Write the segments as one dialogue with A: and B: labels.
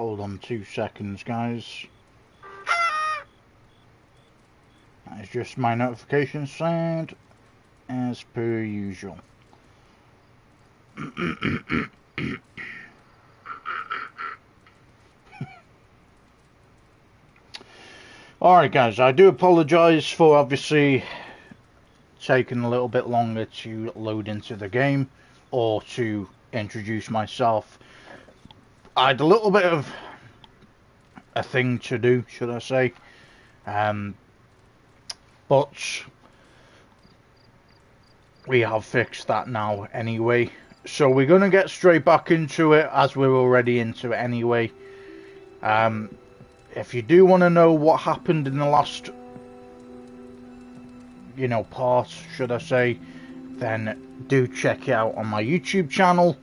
A: hold on 2 seconds, guys. That is just my notification sound, as per usual. Alright guys, I do apologise for obviously taking a little bit longer to load into the game or to introduce myself. I had a little bit of a thing to do, should I say, but we have fixed that now anyway. So we're going to get straight back into it, as we're already into it anyway. If you do want to know what happened in the last, part, should I say, then do check it out on my YouTube channel.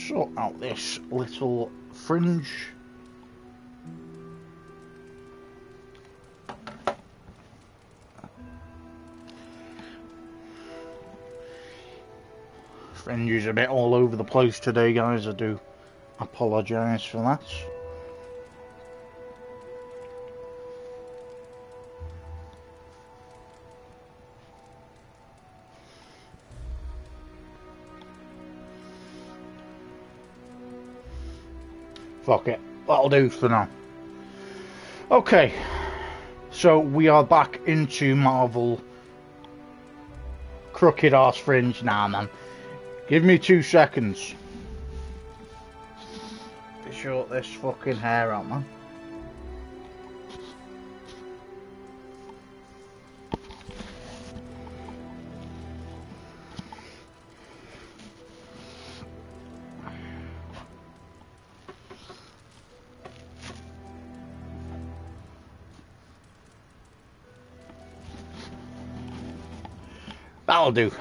A: Sort out this little fringe. Fringe is a bit all over the place today, guys. I do apologise for that. Fuck it, that'll do for now. Okay, so we are back into Marvel Crooked Arse Fringe now, man. Give me 2 seconds to sort this fucking hair out, man. That'll do.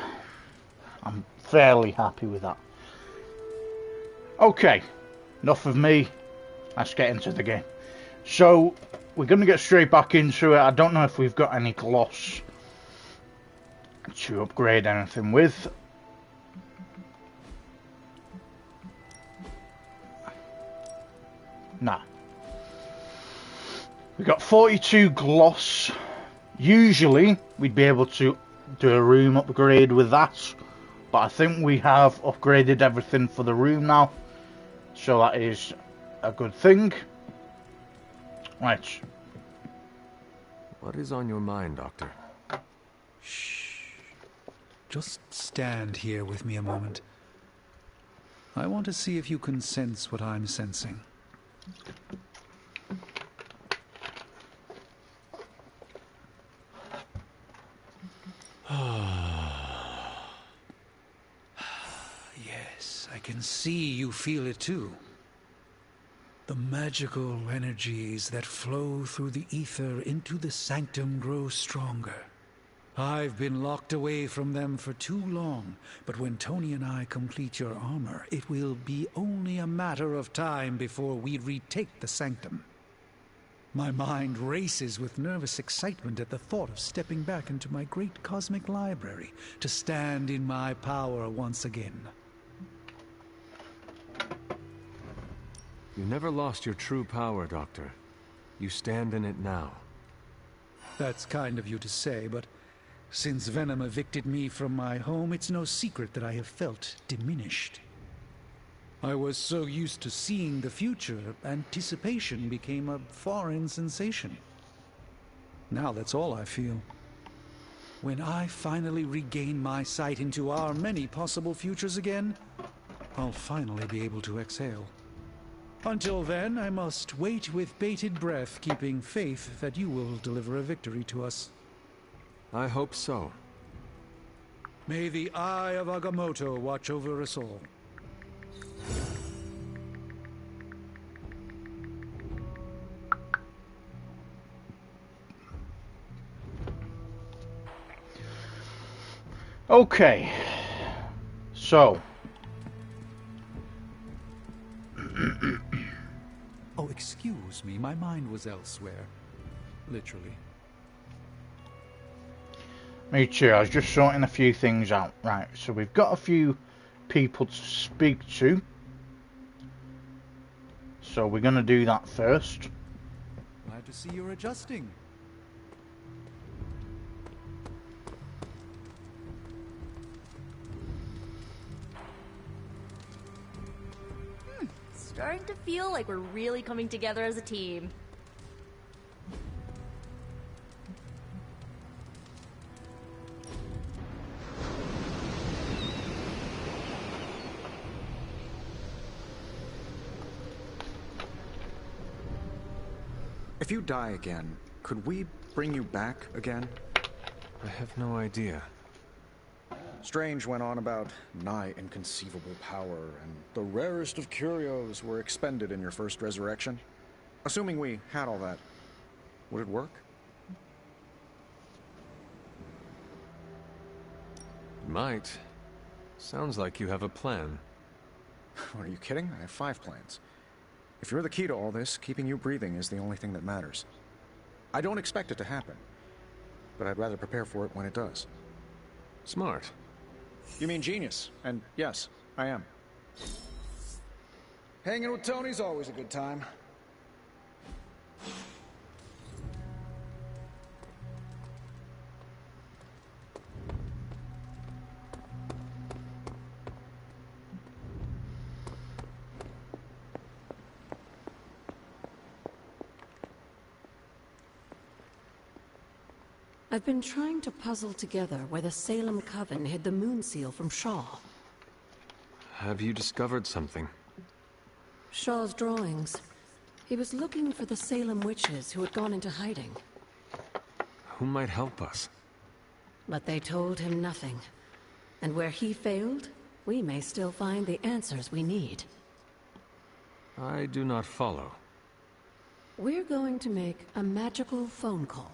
A: I'm fairly happy with that. Okay, enough of me. Let's get into the game. So, we're going to get straight back into it. I don't know if we've got any gloss to upgrade anything with. Nah. We've got 42 gloss. Usually, we'd be able to do a room upgrade with that, but I think we have upgraded everything for the room now, so that is a good thing. Right.
B: What is on your mind, Doctor?
C: Shh. Just stand here with me a moment. I want to see if you can sense what I'm sensing. Yes, I can see you feel it too. The magical energies that flow through the ether into the sanctum grow stronger. I've been locked away from them for too long, but when Tony and I complete your armor, it will be only a matter of time before we retake the sanctum. My mind races with nervous excitement at the thought of stepping back into my great cosmic library to stand in my power once again.
B: You never lost your true power, Doctor. You stand in it now.
C: That's kind of you to say, but since Venom evicted me from my home, it's no secret that I have felt diminished. I was so used to seeing the future, anticipation became a foreign sensation. Now that's all I feel. When I finally regain my sight into our many possible futures again, I'll finally be able to exhale. Until then, I must wait with bated breath, keeping faith that you will deliver a victory to us.
B: I hope so.
C: May the eye of Agamotto watch over us all.
A: Okay, so
C: Oh, excuse me, my mind was elsewhere. Literally.
A: me too. I was just sorting a few things out. Right, so we've got a few people to speak to. So we're going to do that first.
D: Glad to see you're adjusting.
E: Starting to feel like we're really coming together as a team.
F: If you die again, could we bring you back again?
B: I have no idea.
F: Strange went on about nigh inconceivable power, and the rarest of curios were expended in your first resurrection. Assuming we had all that, would it work?
B: Might. Sounds like you have a plan.
F: Are you kidding? I have 5 plans. If you're the key to all this, keeping you breathing is the only thing that matters. I don't expect it to happen, but I'd rather prepare for it when it does.
B: Smart.
F: You mean genius, and yes, I am. Hanging with Tony's always a good time.
G: I've been trying to puzzle together where the Salem Coven hid the moon seal from Shaw.
B: Have you discovered something?
G: Shaw's drawings. He was looking for the Salem witches who had gone into hiding.
B: Who might help us?
G: But they told him nothing. And where he failed, we may still find the answers we need.
B: I do not follow.
G: We're going to make a magical phone call.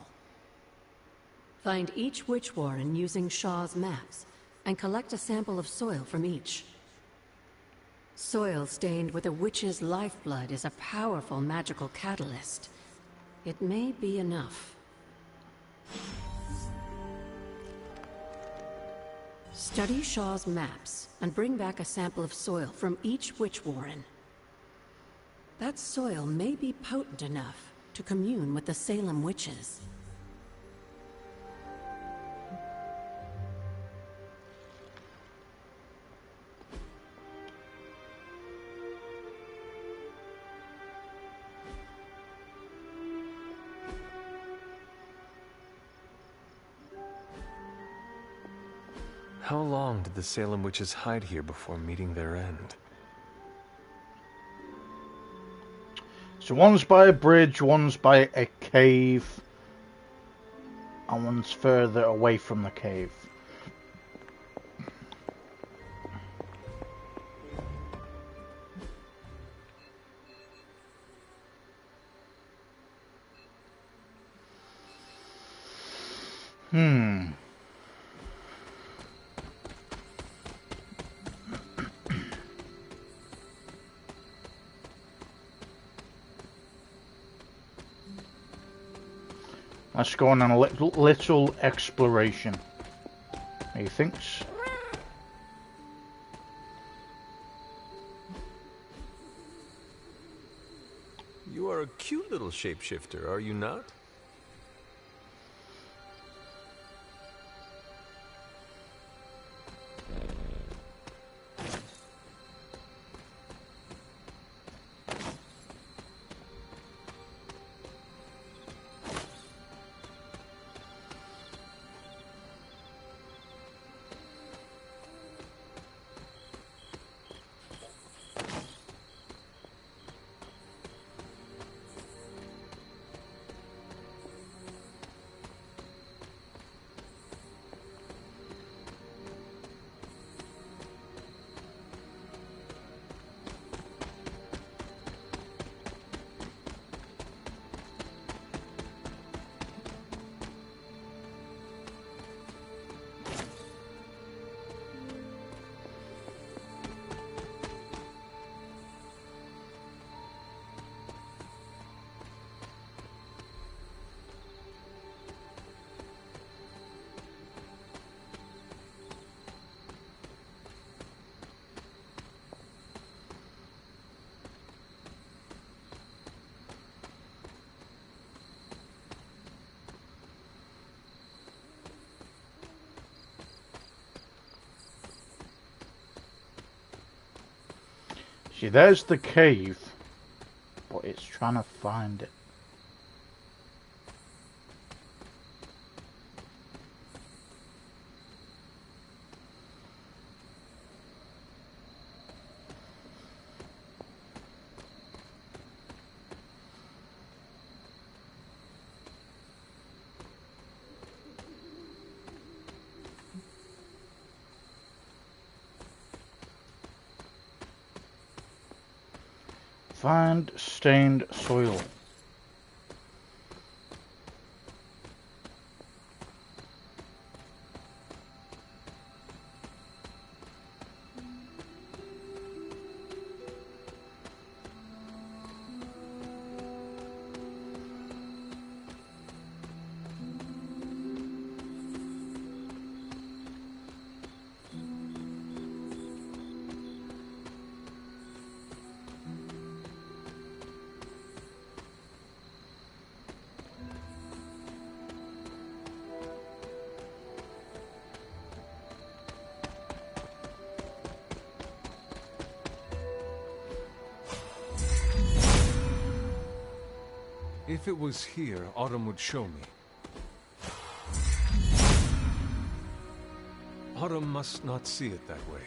G: Find each witch warren using Shaw's maps, and collect a sample of soil from each. Soil stained with a witch's lifeblood is a powerful magical catalyst. It may be enough. Study Shaw's maps, and bring back a sample of soil from each witch warren. That soil may be potent enough to commune with the Salem witches.
B: How long did the Salem witches hide here before meeting their end?
A: So one's by a bridge, one's by a cave, and one's further away from the cave. Let's go on a little exploration. Methinks.
B: You are a cute little shapeshifter, are you not?
A: See, there's the cave, but it's trying to find it. Find stained soil.
B: If it was here, Autumn would show me. Autumn must not see it that way.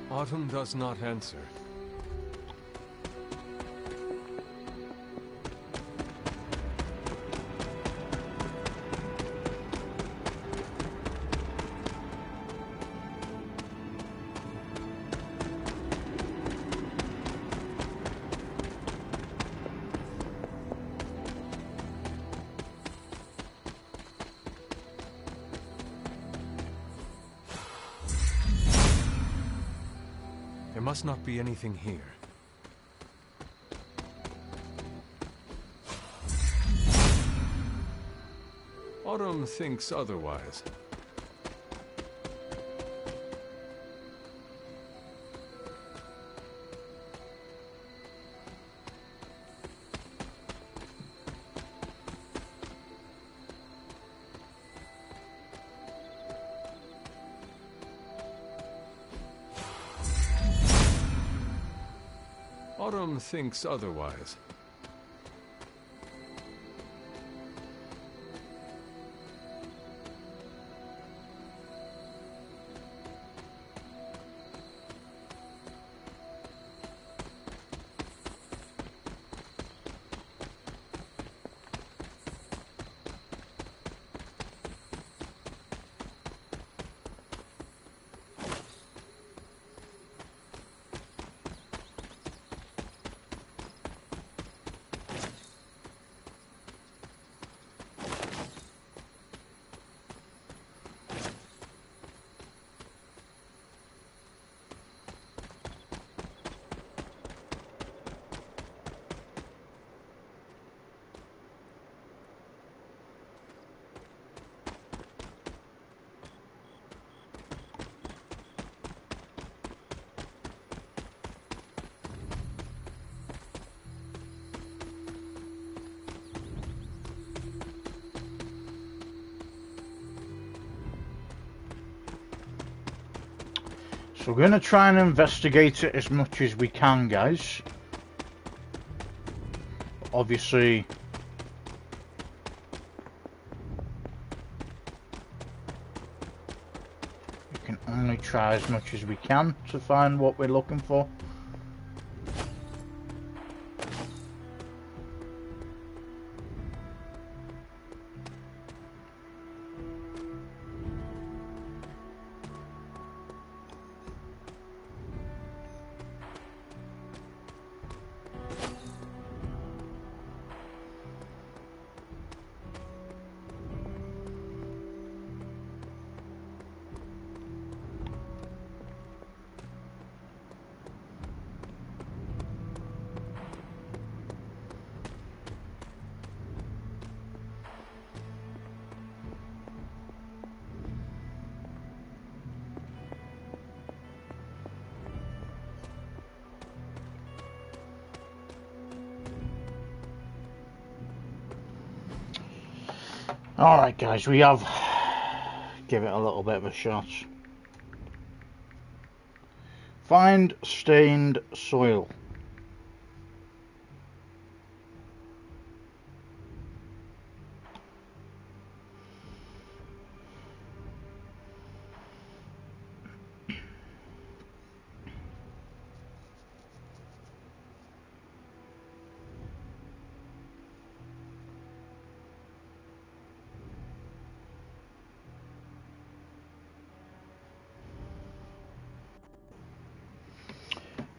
B: Autumn does not answer. There must not be anything here. Autumn thinks otherwise. Autumn thinks otherwise.
A: So we're going to try and investigate it as much as we can, guys. Obviously, we can only try as much as we can to find what we're looking for. Alright guys, we have give it a little bit of a shot. Find stained soil.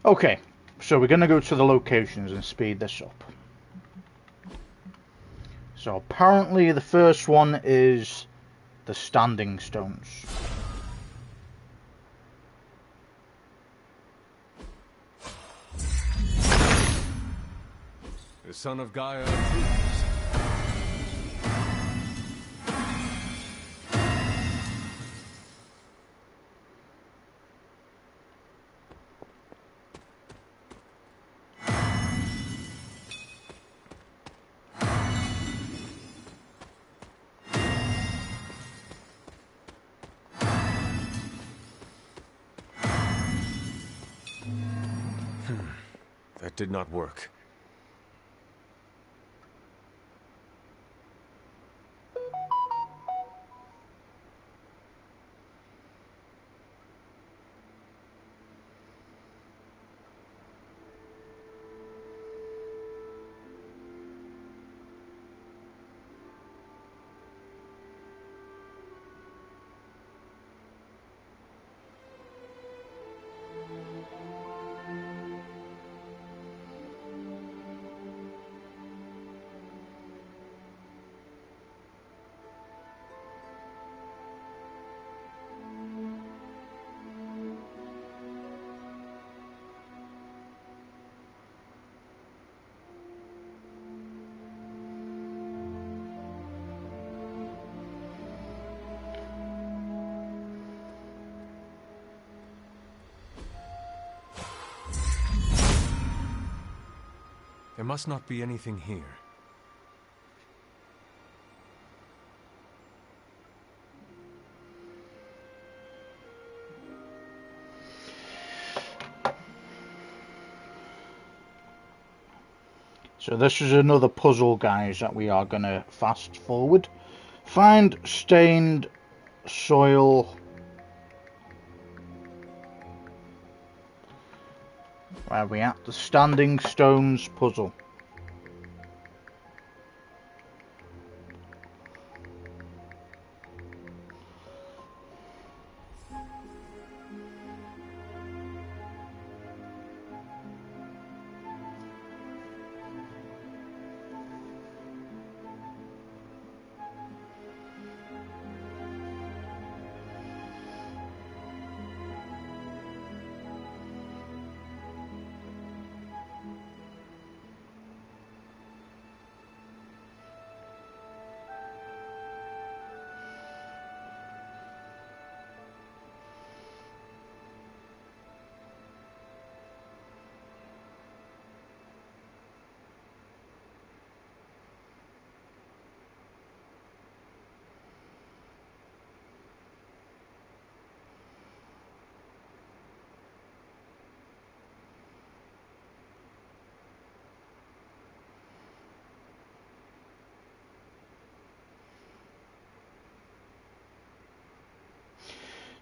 A: Okay, so we're going to go to the locations and speed this up. So apparently the first one is the standing stones.
B: The son of Gaia approves. That did not work. There must not be anything here.
A: So this is another puzzle, guys, that we are going to fast forward. Find stained soil. Where are we at? The standing stones puzzle.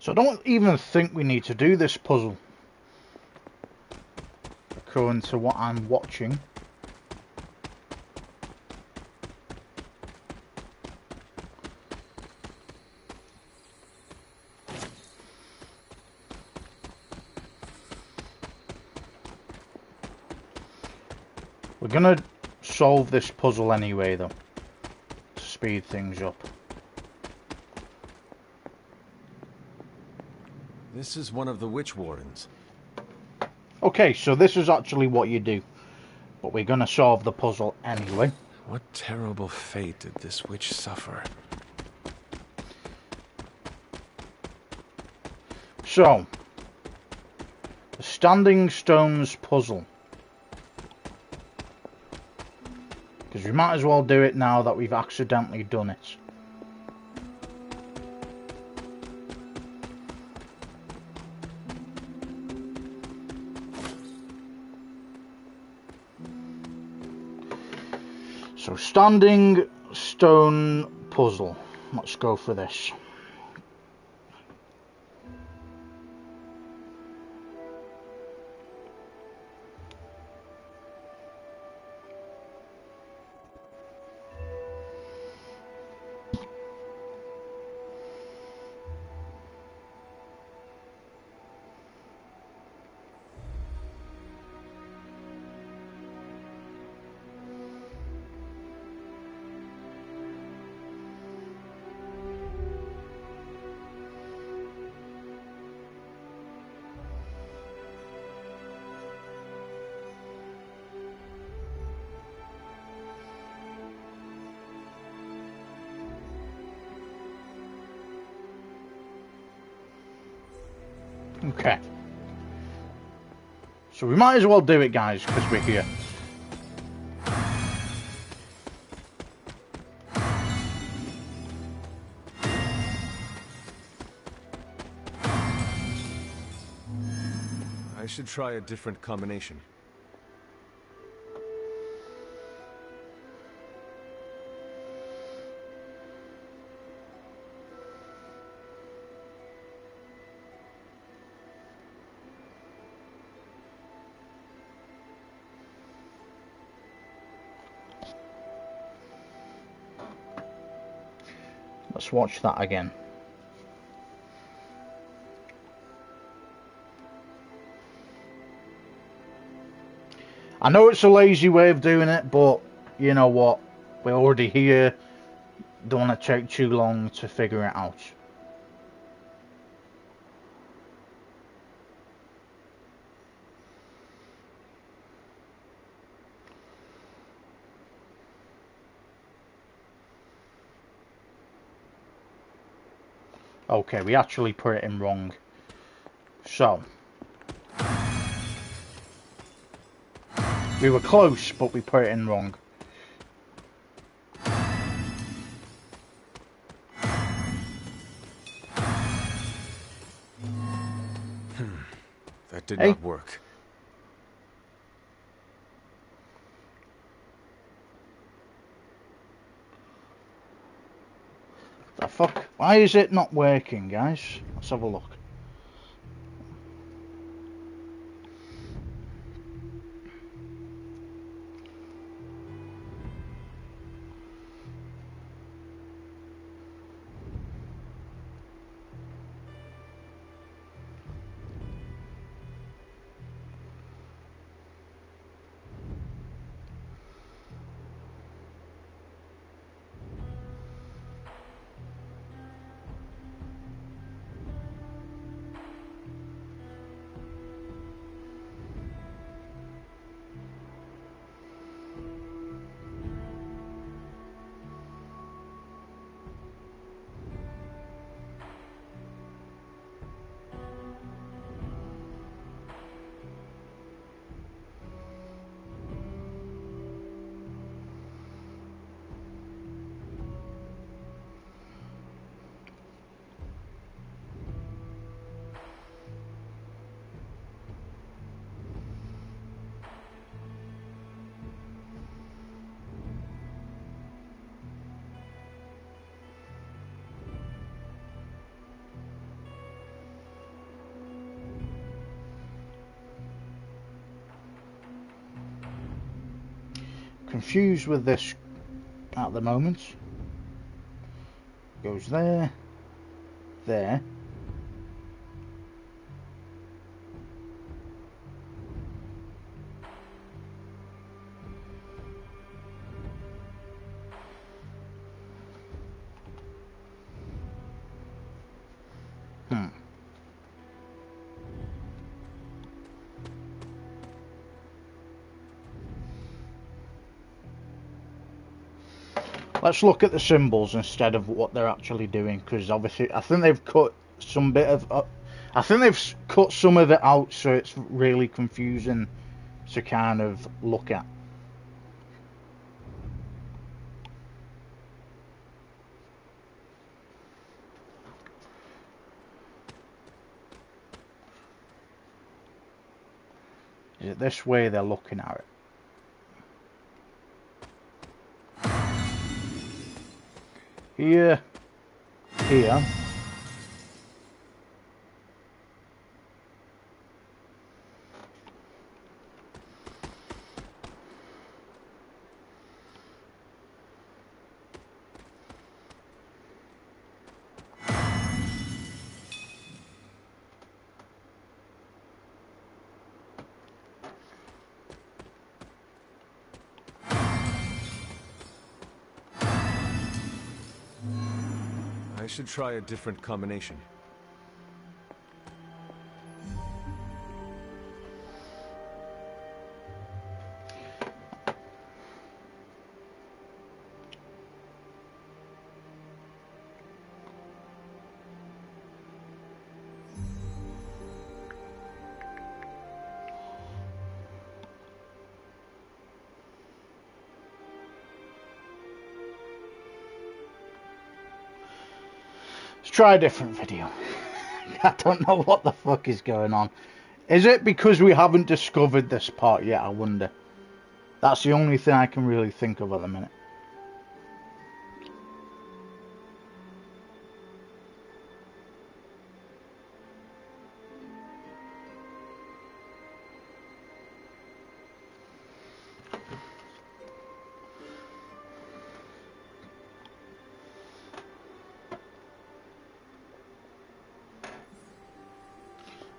A: So I don't even think we need to do this puzzle, according to what I'm watching. We're gonna solve this puzzle anyway, though, to speed things up.
B: This is one of the witch wardens.
A: Okay, so this is actually what you do, but we're gonna solve the puzzle anyway.
B: What terrible fate did this witch suffer?
A: So, the standing stones puzzle. Because we might as well do it now that we've accidentally done it. So, standing stone puzzle. Let's go for this. Okay. So we might as well do it, guys, because we're here.
B: I should try a different combination.
A: Let's watch that again. I know it's a lazy way of doing it, but you know what? We're already here. Don't want to take too long to figure it out. Okay, we actually put it in wrong. So, we were close, but we put it in wrong.
B: That did
A: Hey.
B: not work.
A: The fuck? Why is it not working, guys? Let's have a look. Confused with this at the moment. Goes there, there. Let's look at the symbols instead of what they're actually doing, because obviously I think they've cut some bit of I think they've cut some of it out, so it's really confusing to kind of look at. Is it this way they're looking at it? here, here.
B: I should try a different combination.
A: Let's try a different video. I don't know what the fuck is going on. Is it because we haven't discovered this part yet, I wonder? That's the only thing I can really think of at the minute.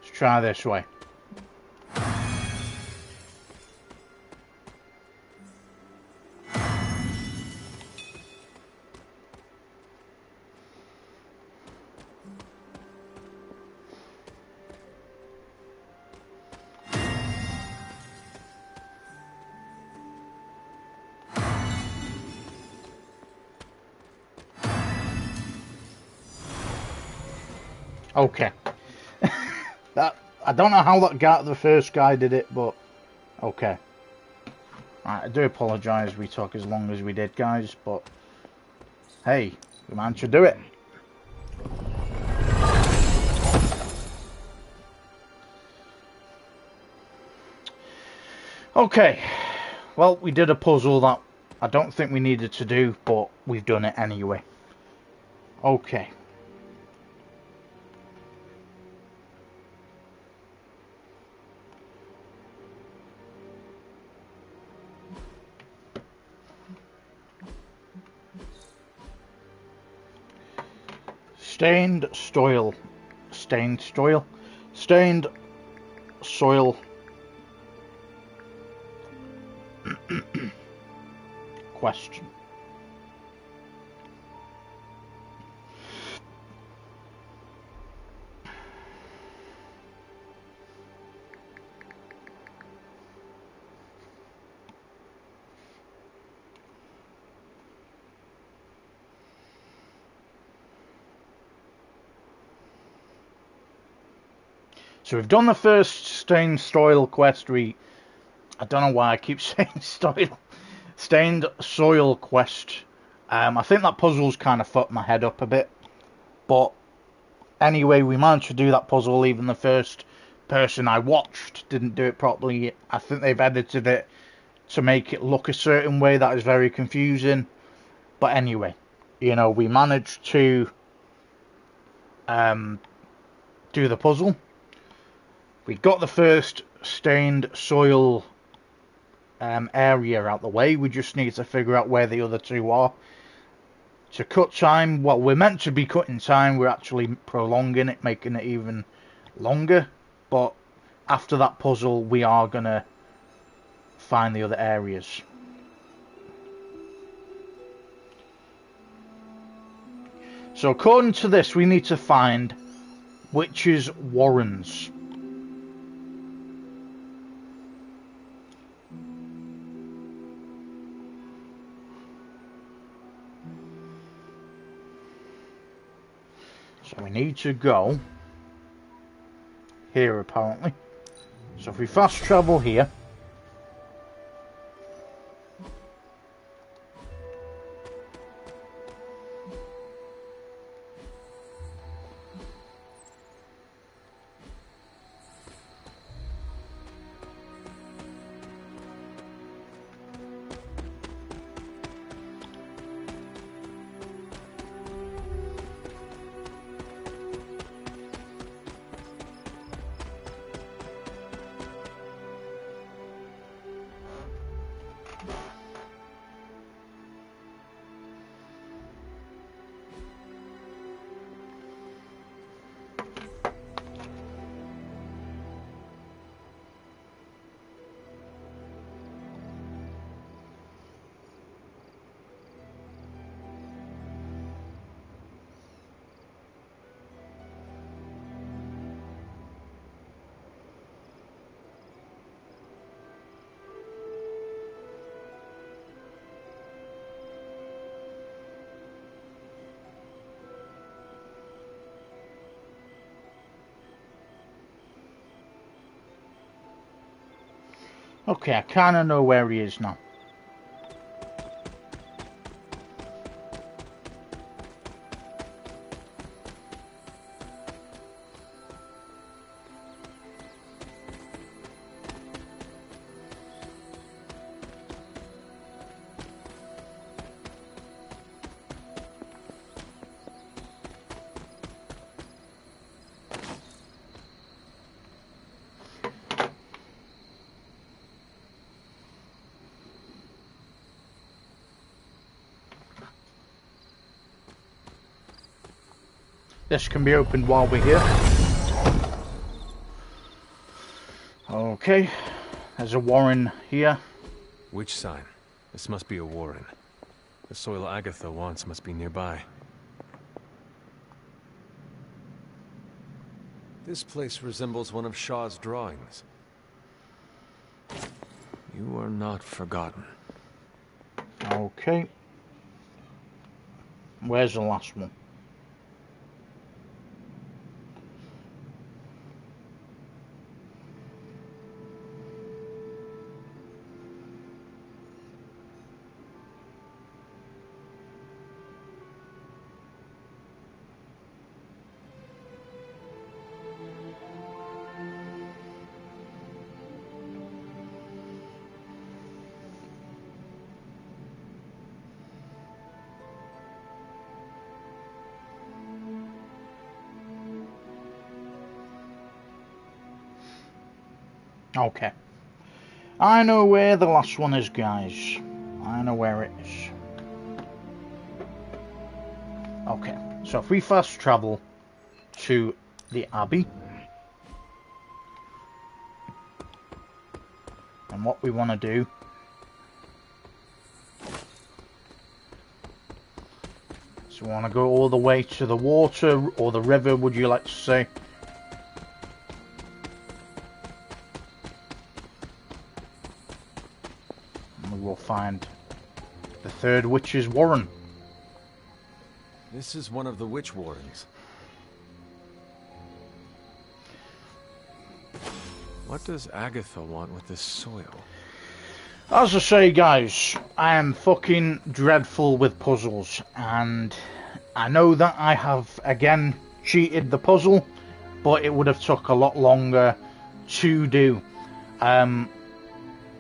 A: Let's try this way. Okay. I don't know how that guy, the first guy, did it, but okay. Right, I do apologise we took as long as we did, guys, but hey, we managed to do it. Okay, well, we did a puzzle that I don't think we needed to do, but we've done it anyway. Okay. Stained soil. Stained soil. Stained soil. Question. So we've done the first stained soil quest. I don't know why I keep saying soil. Stained soil quest. I think that puzzle's kind of fucked my head up a bit. But anyway, we managed to do that puzzle. Even the first person I watched didn't do it properly. I think they've edited it to make it look a certain way that is very confusing. But anyway, you know, we managed to do the puzzle. We got the first stained soil area out the way. We just need to figure out where the other two are. To cut time, well, we're meant to be cutting time. We're actually prolonging it, making it even longer. But after that puzzle, we are going to find the other areas. So according to this, we need to find witches' warrens. So we need to go here, apparently. So if we fast travel here, Okay, I kind of know where he is now. This can be opened while we're here. Okay, there's a warren here.
B: Witch sign. This must be a warren. The soil Agatha wants must be nearby. This place resembles one of Shaw's drawings. You are not forgotten.
A: Okay. Where's the last one? Okay. I know where the last one is, guys. I know where it is. Okay. So if we fast travel to the Abbey. And what we want to do. So we want to go all the way to the water, or the river, would you like to say. We'll find the third witch's warren.
B: This is one of the witch warrens. What does Agatha want with this soil?
A: As I say, guys, I am fucking dreadful with puzzles, and I know that I have again cheated the puzzle, but it would have took a lot longer to do.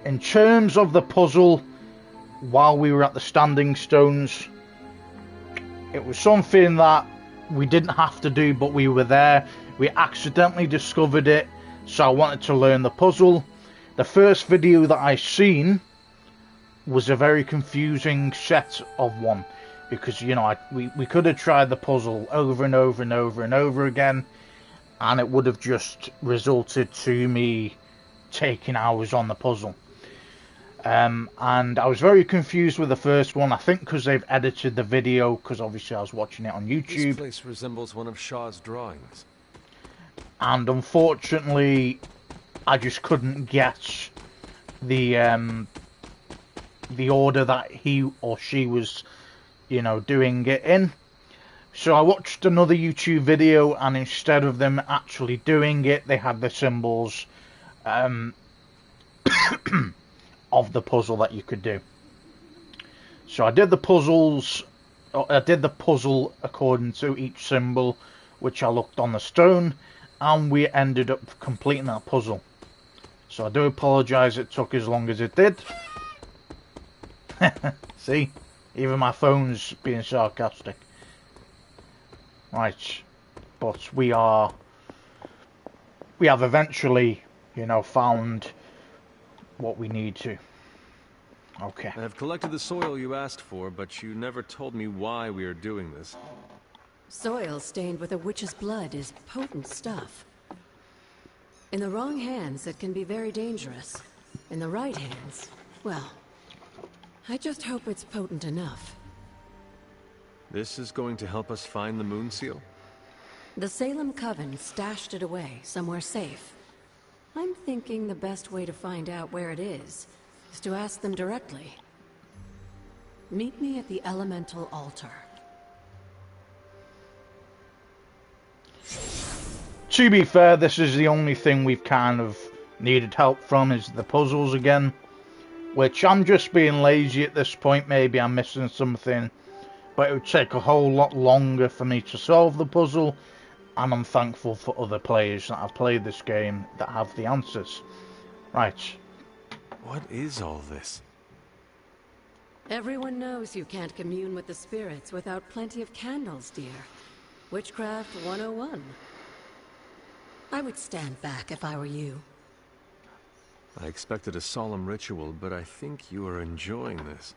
A: In terms of the puzzle, while we were at the Standing Stones, it was something that we didn't have to do, but we were there. We accidentally discovered it, so I wanted to learn the puzzle. The first video that I seen was a very confusing set of one, because, you know, we could have tried the puzzle over and over and over and over again, and it would have just resulted to me taking hours on the puzzle. And I was very confused with the first one. I think because they've edited the video, because obviously I was watching it on YouTube.
B: This place resembles one of Shaw's drawings.
A: And unfortunately, I just couldn't get the order that he or she was, you know, doing it in. So I watched another YouTube video, and instead of them actually doing it, they had the symbols of the puzzle that you could do. So I did the puzzle according to each symbol, which I looked on the stone, and we ended up completing that puzzle. So I do apologise it took as long as it did. See, even my phone's being sarcastic. Right, but we have eventually, you know, found what we need to. Okay.
B: I have collected the soil you asked for, but you never told me why we are doing this.
G: Soil stained with a witch's blood is potent stuff. In the wrong hands, it can be very dangerous. In the right hands, well, I just hope it's potent enough.
B: This is going to help us find the moon seal?
G: The Salem Coven stashed it away, somewhere safe. I'm thinking the best way to find out where it is to ask them directly. Meet me at the elemental altar.
A: To be fair, this is the only thing we've kind of needed help from is the puzzles again, which I'm just being lazy at this point. Maybe I'm missing something, but it would take a whole lot longer for me to solve the puzzle, and I'm thankful for other players that have played this game that have the answers. Right.
B: What is all this?
G: Everyone knows you can't commune with the spirits without plenty of candles, dear. Witchcraft 101. I would stand back if I were you.
B: I expected a solemn ritual, but I think you are enjoying this.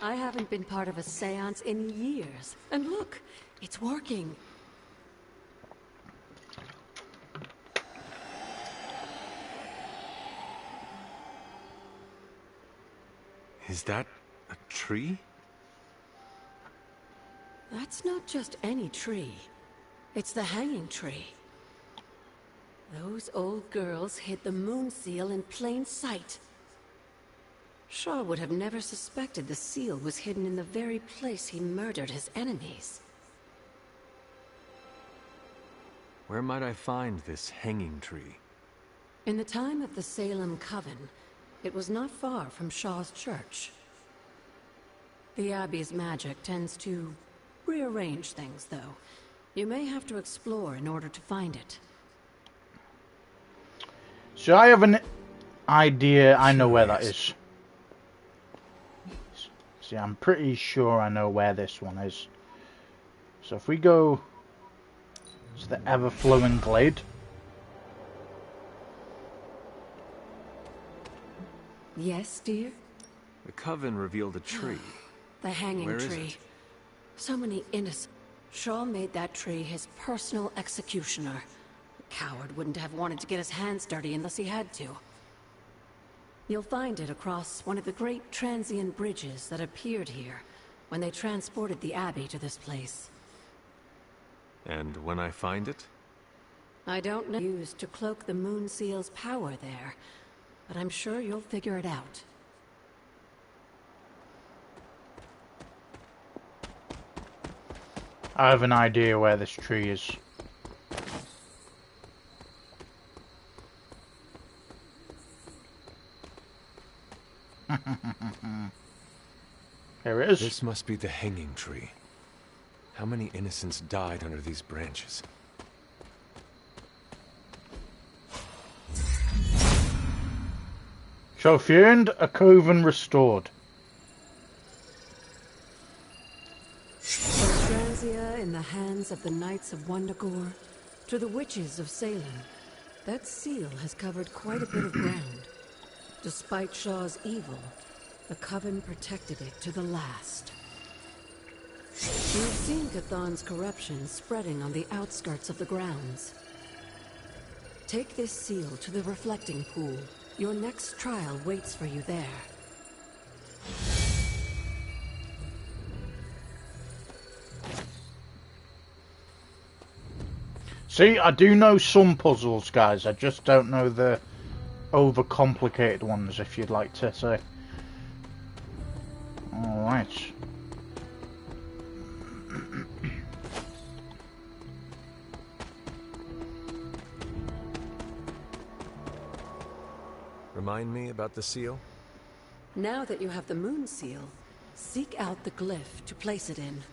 G: I haven't been part of a seance in years. And look, it's working.
B: Is that a tree?
G: That's not just any tree. It's the hanging tree. Those old girls hid the moon seal in plain sight. Shaw would have never suspected the seal was hidden in the very place he murdered his enemies.
B: Where might I find this hanging tree?
G: In the time of the Salem Coven, it was not far from Shaw's church. The Abbey's magic tends to rearrange things, though. You may have to explore in order to find it.
A: So I have an idea. I know where that is. See, I'm pretty sure I know where this one is. So if we go to the ever-flowing glade.
G: Yes, dear?
B: The Coven revealed a tree.
G: The hanging
B: Where is
G: tree.
B: it?
G: So many innocent. Shaw made that tree his personal executioner. The coward wouldn't have wanted to get his hands dirty unless he had to. You'll find it across one of the great transient bridges that appeared here when they transported the Abbey to this place.
B: And when I find it?
G: I don't know used to cloak the moon seal's power there, but I'm sure you'll figure it out.
A: I have an idea where this tree is. Here it is.
B: This must be the hanging tree. How many innocents died under these branches?
A: So found, a coven restored.
G: In the hands of the Knights of Wundagore to the witches of Salem, that seal has covered quite a bit of ground. Despite Shaw's evil, the Coven protected it to the last. You've seen Cathan's corruption spreading on the outskirts of the grounds. Take this seal to the reflecting pool. Your next trial waits for you there.
A: See, I do know some puzzles, guys. I just don't know the overcomplicated ones, if you'd like to say. Alright.
B: Remind me about the seal?
G: Now that you have the moon seal, seek out the glyph to place it in.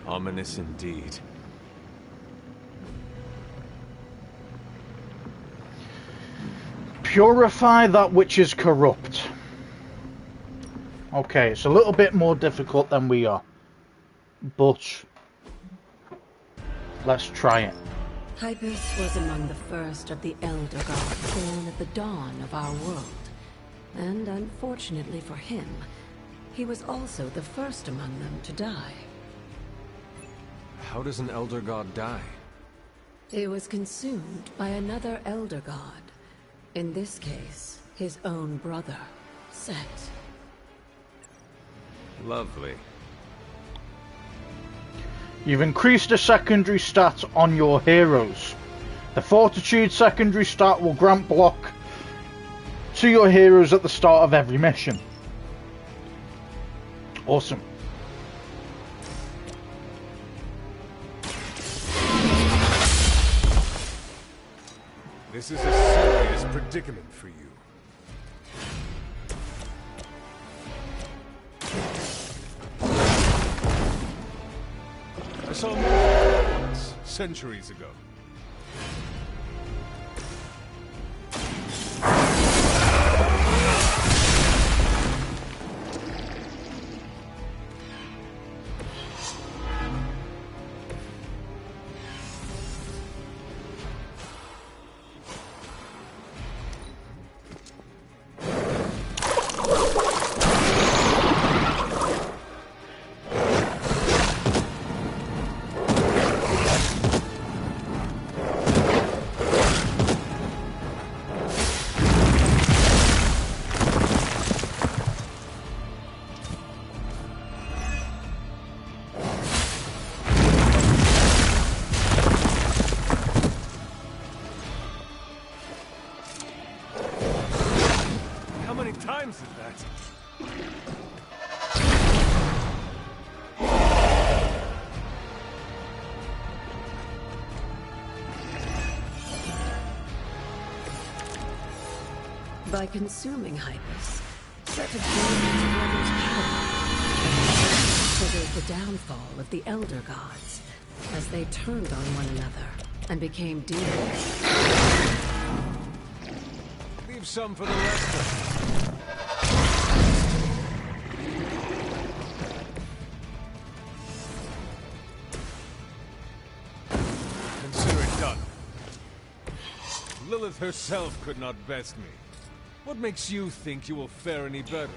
B: Ominous indeed.
A: Purify that which is corrupt. Okay, it's a little bit more difficult than we are, but let's try it.
G: Hypus was among the first of the Elder Gods born at the dawn of our world. And unfortunately for him, he was also the first among them to die.
B: How does an Elder God die?
G: He was consumed by another Elder God. In this case, his own brother. Set.
B: Lovely.
A: You've increased the secondary stat on your heroes. The Fortitude secondary stat will grant block to your heroes at the start of every mission. Awesome.
B: This is a serious predicament for you. I saw more once, centuries ago. Times is that?
G: By consuming Hypus, Set absorbed its brother's power. Triggered the downfall of the Elder Gods, as they turned on one another and became demons.
B: Leave some for the rest of us. Consider it done. Lilith herself could not best me. What makes you think you will fare any better?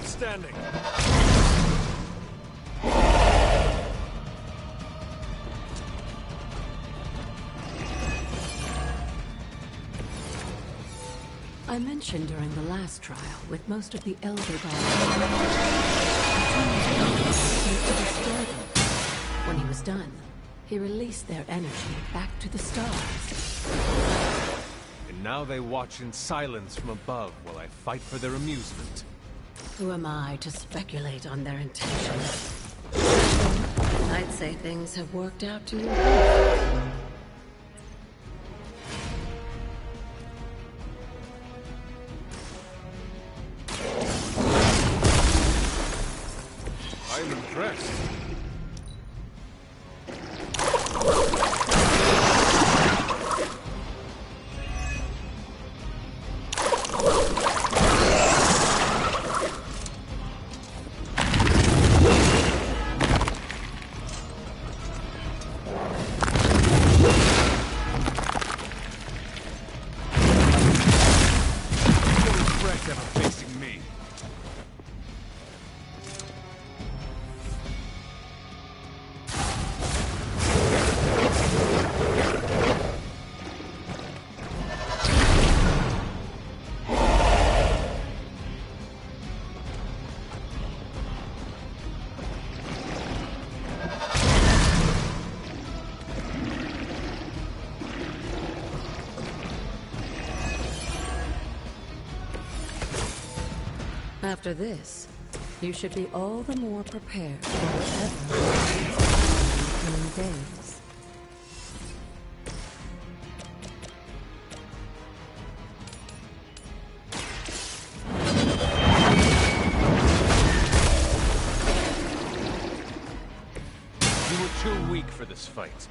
B: Standing.
G: I mentioned during the last trial, with most of the Elder Gods, to destroy them. When he was done, he released their energy back to the stars.
B: And now they watch in silence from above while I fight for their amusement.
G: Who am I to speculate on their intentions? I'd say things have worked out to your benefit.
B: I'm impressed.
G: After this, you should be all the more prepared for whatever coming days.
B: You were too weak for this fight.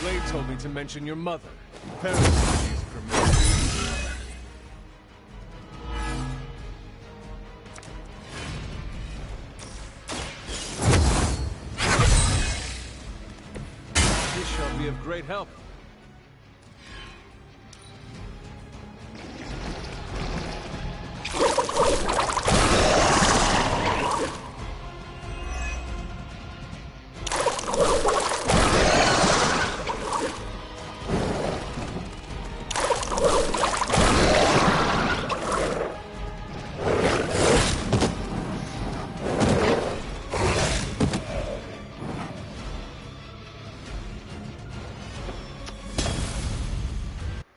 B: Blade told me to mention your mother. Parentheses for me. This shall be of great help.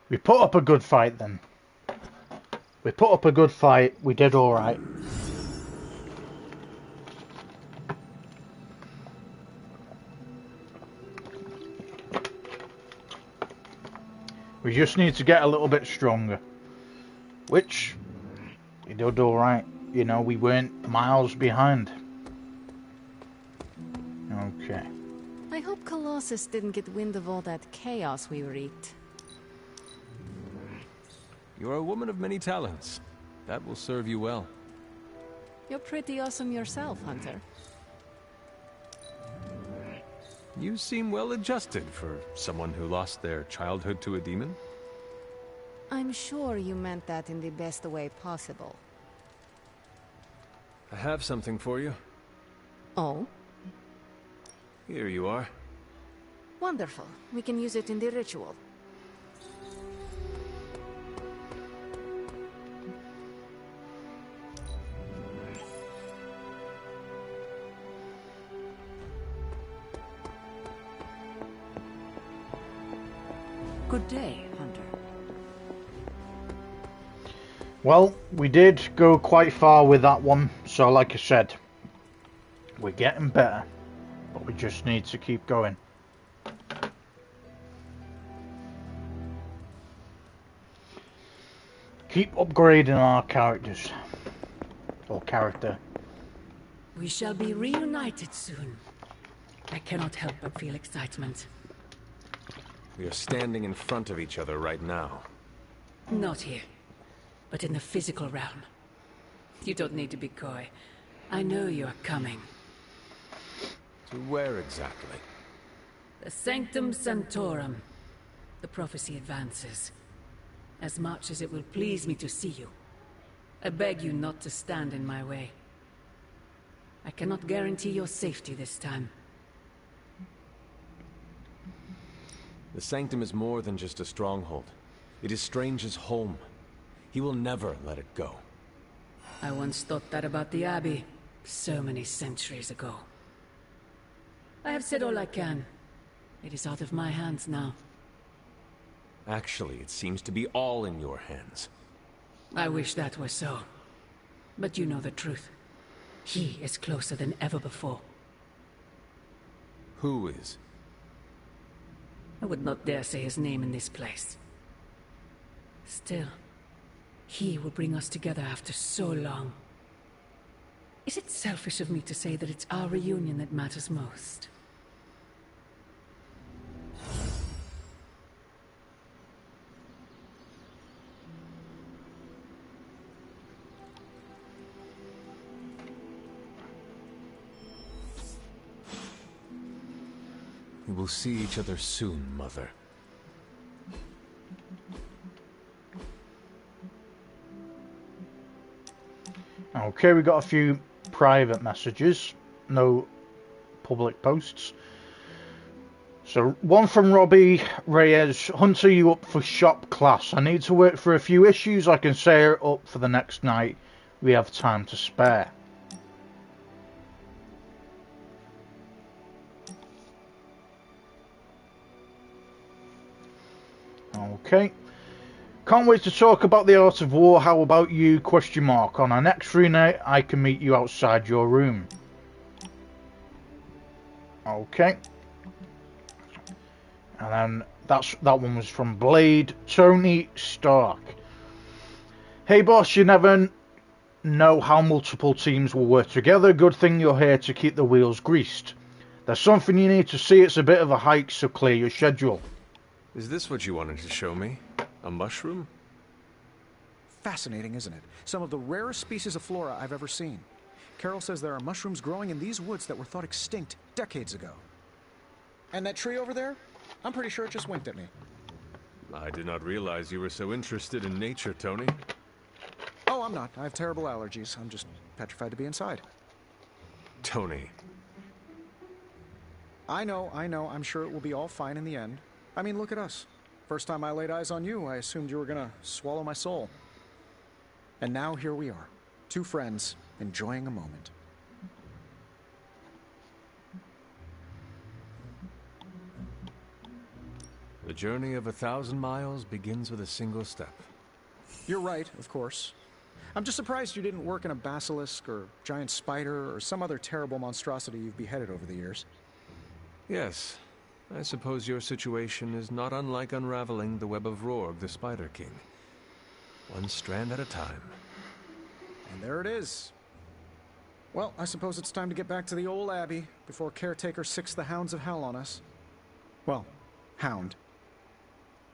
A: We put up a good fight then. We put up a good fight. We did alright. We just need to get a little bit stronger. Which, we did alright. You know, we weren't miles behind. Okay.
H: I hope Colossus didn't get wind of all that chaos we wreaked.
B: You are a woman of many talents. That will serve you well.
H: You're pretty awesome yourself, Hunter.
B: You seem well adjusted for someone who lost their childhood to a demon.
H: I'm sure you meant that in the best way possible.
B: I have something for you.
H: Oh?
B: Here you are.
H: Wonderful. We can use it in the ritual.
G: Good day, Hunter.
A: Well, we did go quite far with that one, so like I said, we're getting better, but we just need to keep going. Keep upgrading our characters, or character.
G: We shall be reunited soon. I cannot help but feel excitement.
B: We are standing in front of each other right now.
G: Not here, but in the physical realm. You don't need to be coy. I know you are coming.
B: To where exactly?
G: The Sanctum Sanctorum. The prophecy advances. As much as it will please me to see you, I beg you not to stand in my way. I cannot guarantee your safety this time.
B: The Sanctum is more than just a stronghold. It is Strange's home. He will never let it go.
G: I once thought that about the Abbey, so many centuries ago. I have said all I can. It is out of my hands now.
B: Actually, it seems to be all in your hands.
G: I wish that were so. But you know the truth. He is closer than ever before.
B: Who is?
G: I would not dare say his name in this place. Still, he will bring us together after so long. Is it selfish of me to say that it's our reunion that matters most?
B: We will see each other soon, Mother.
A: Okay, we got a few private messages, no public posts. So, one from Robbie Reyes. Hunter, you up for shop class? I need to work for a few issues. I can say it up for the next night. We have time to spare. Okay. Can't wait to talk about the art of war. How about you? Question mark. On our next free night, I can meet you outside your room. Okay. And then that one was from Blade. Tony Stark. Hey boss, you never know how multiple teams will work together. Good thing you're here to keep the wheels greased. There's something you need to see. It's a bit of a hike, so clear your schedule.
B: Is this what you wanted to show me? A mushroom?
F: Fascinating, isn't it? Some of the rarest species of flora I've ever seen. Carol says there are mushrooms growing in these woods that were thought extinct decades ago. And that tree over there? I'm pretty sure it just winked at me.
B: I did not realize you were so interested in nature, Tony.
F: Oh, I'm not. I have terrible allergies. I'm just petrified to be inside.
B: Tony.
F: I know. I'm sure it will be all fine in the end. I mean, look at us. First time I laid eyes on you, I assumed you were gonna swallow my soul. And now here we are. Two friends, enjoying a moment.
B: The journey of 1,000 miles begins with a single step.
F: You're right, of course. I'm just surprised you didn't work in a basilisk or giant spider or some other terrible monstrosity you've beheaded over the years.
B: Yes, I suppose your situation is not unlike unraveling the web of Rorg, the Spider King. One strand at a time.
F: And there it is. Well, I suppose it's time to get back to the old abbey before Caretaker sicks the hounds of hell on us. Well, hound.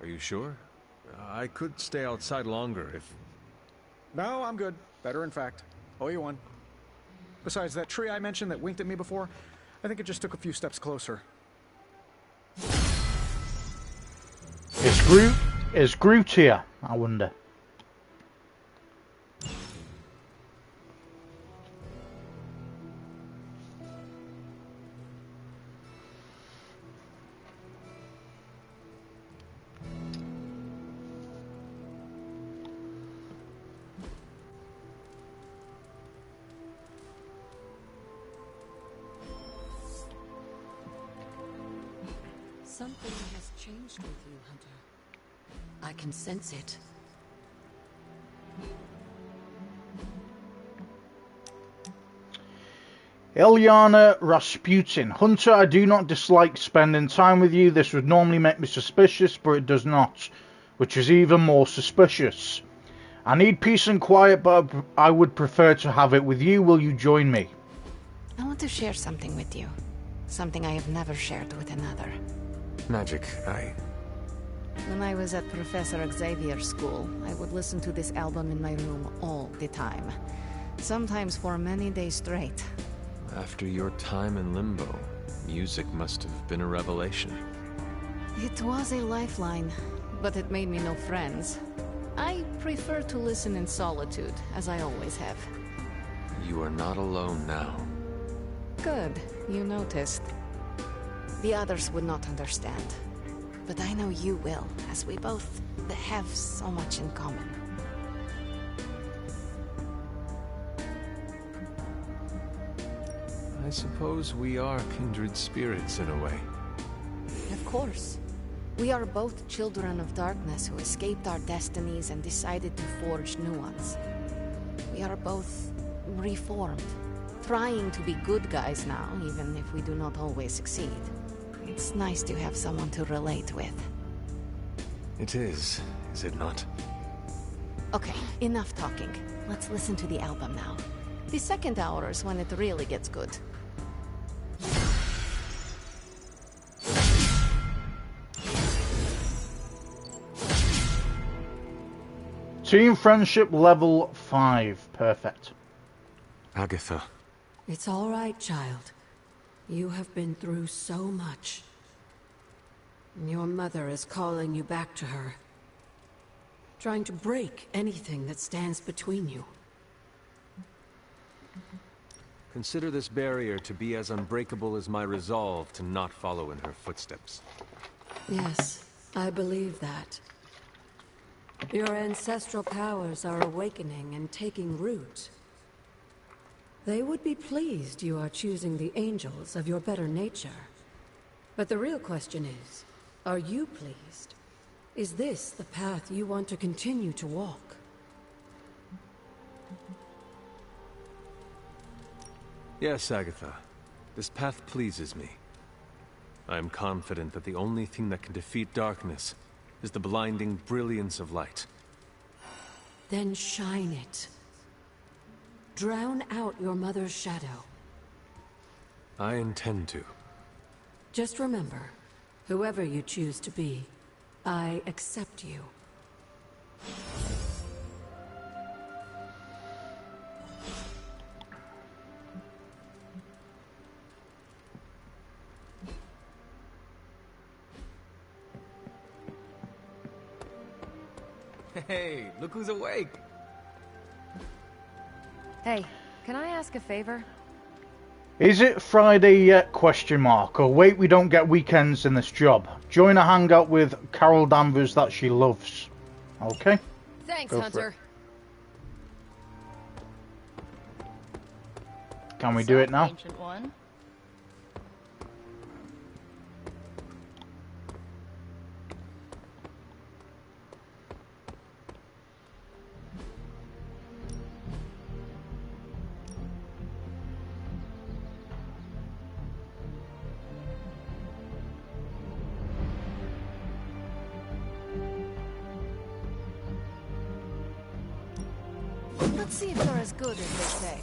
B: Are you sure? I could stay outside longer if...
F: No, I'm good. Better, in fact. Owe you one. Besides, that tree I mentioned that winked at me before, I think it just took a few steps closer.
A: Is Groot here, I wonder?
G: Something has changed with you, Hunter. I can sense it.
A: Ilyana Rasputin. Hunter, I do not dislike spending time with you. This would normally make me suspicious, but it does not, which is even more suspicious. I need peace and quiet, but I would prefer to have it with you. Will you join me?
H: I want to share something with you. Something I have never shared with another.
B: Magic,
H: When I was at Professor Xavier's school, I would listen to this album in my room all the time. Sometimes for many days straight.
B: After your time in limbo, music must have been a revelation.
H: It was a lifeline, but it made me no friends. I prefer to listen in solitude, as I always have.
B: You are not alone now.
H: Good, you noticed. The others would not understand. But I know you will, as we both have so much in common.
B: I suppose we are kindred spirits in a way.
H: Of course. We are both children of darkness who escaped our destinies and decided to forge new ones. We are both reformed, trying to be good guys now, even if we do not always succeed. It's nice to have someone to relate with.
B: It is it not?
H: Okay, enough talking. Let's listen to the album now. The second hour is when it really gets good.
A: Team friendship level 5. Perfect.
B: Agatha.
G: It's all right, child. You have been through so much. Your mother is calling you back to her. Trying to break anything that stands between you.
B: Consider this barrier to be as unbreakable as my resolve to not follow in her footsteps.
G: Yes, I believe that. Your ancestral powers are awakening and taking root. They would be pleased you are choosing the angels of your better nature. But the real question is, are you pleased? Is this the path you want to continue to walk?
B: Yes, Agatha. This path pleases me. I am confident that the only thing that can defeat darkness is the blinding brilliance of light.
G: Then shine it. Drown out your mother's shadow.
B: I intend to.
G: Just remember, whoever you choose to be, I accept you.
B: Hey, look who's awake!
I: Hey, can I ask a favor?
A: Is it Friday yet? Question mark. Or wait, we don't get weekends in this job. Join a hangout with Carol Danvers that she loves. Okay?
I: Thanks,
A: Go for
I: Hunter.
A: Can we do it now?
E: Ancient one.
I: Let's see if they're as good as they say.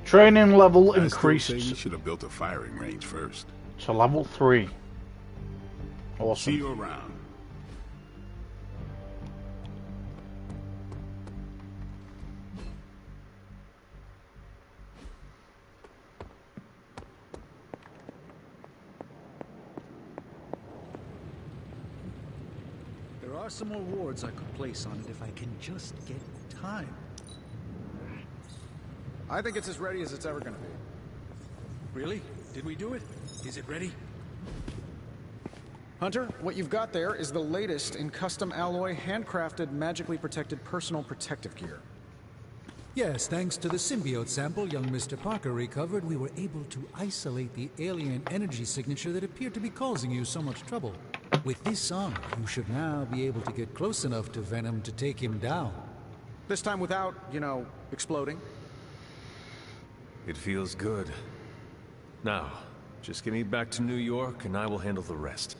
A: Training level
J: I still
A: increased
J: say you should have built a firing range first.
A: to level 3.
J: See
A: Awesome.
J: you around.
C: There are some more wards I could place on it if I can just get time.
F: I think it's as ready as it's ever gonna be.
C: Really? Did we do it? Is it ready?
F: Hunter, what you've got there is the latest in custom alloy, handcrafted, magically protected personal protective gear.
C: Yes, thanks to the symbiote sample young Mr. Parker recovered, we were able to isolate the alien energy signature that appeared to be causing you so much trouble. With this on, you should now be able to get close enough to Venom to take him down.
F: This time without, you know, exploding.
B: It feels good. Now, just get me back to New York and I will handle the rest.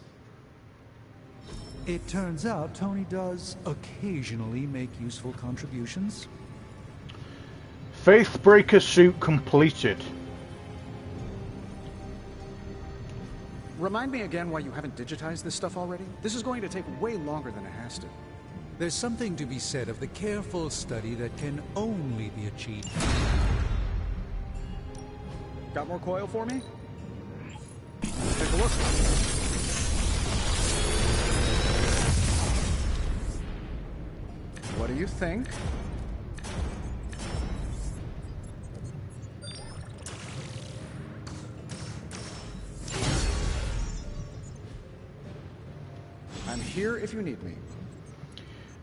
C: It turns out Tony does occasionally make useful contributions.
A: Faithbreaker suit completed.
F: Remind me again why you haven't digitized this stuff already? This is going to take way longer than it has to.
C: There's something to be said of the careful study that can only be achieved.
F: Got more coil for me? Take a look. What do you think? I'm here if you need me.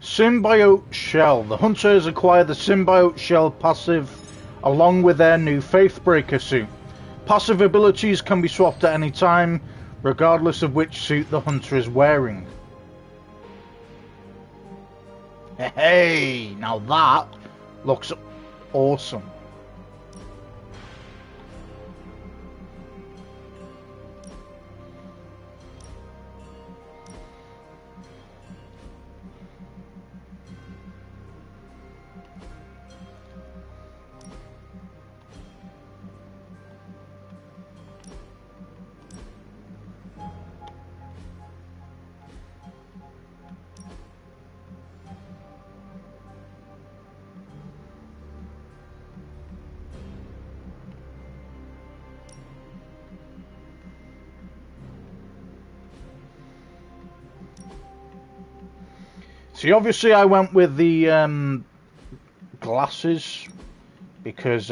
A: Symbiote Shell. The hunters acquire the Symbiote Shell passive along with their new Faithbreaker suit. Passive abilities can be swapped at any time, regardless of which suit the hunter is wearing. Hey, now that looks awesome. See, obviously I went with the glasses because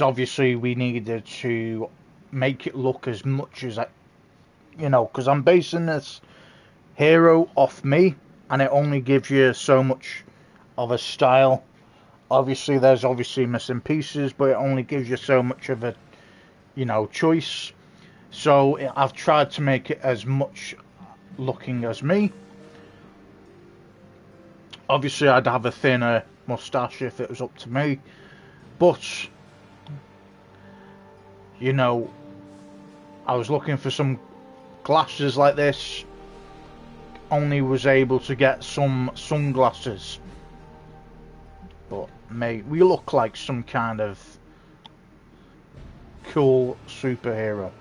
A: obviously we needed to make it look as much as because I'm basing this hero off me, and it only gives you so much of a style. Obviously there's missing pieces, but it only gives you so much of a choice. So I've tried to make it as much looking as me. Obviously I'd have a thinner mustache if it was up to me, but I was looking for some glasses like this, only was able to get some sunglasses. But mate, we look like some kind of cool superhero.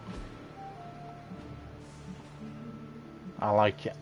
A: I like it.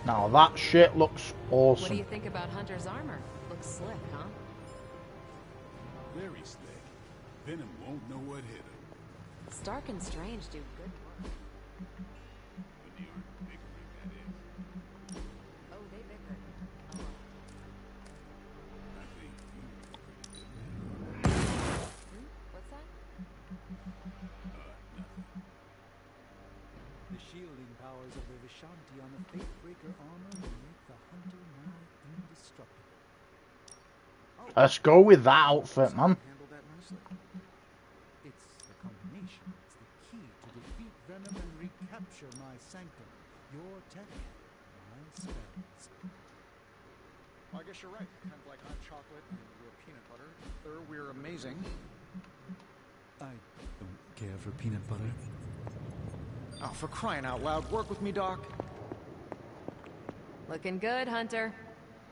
A: Now that shit looks awesome.
G: What do you think about Hunter's armor? Looks slick, huh?
J: Very slick. Venom won't know what hit him.
G: Stark and Strange do good work.
J: But the art bickering, that is.
G: Oh, they bicker.
J: I think you pretty good.
G: What's that?
J: Nothing.
C: The shielding powers of the Vishanti on the Faithbreaker armor will make the Hunter nigh indestructible.
A: Let's go with that outfit, man.
F: Handled that nicely.
C: It's the combination. It's the key to defeat Venom and recapture my sanctum. Your tech, my spells.
F: Well, I guess you're right. Kind of like hot chocolate and your peanut butter. We're amazing.
C: I don't care for peanut butter.
F: Oh, for crying out loud, work with me, Doc.
G: Looking good, Hunter.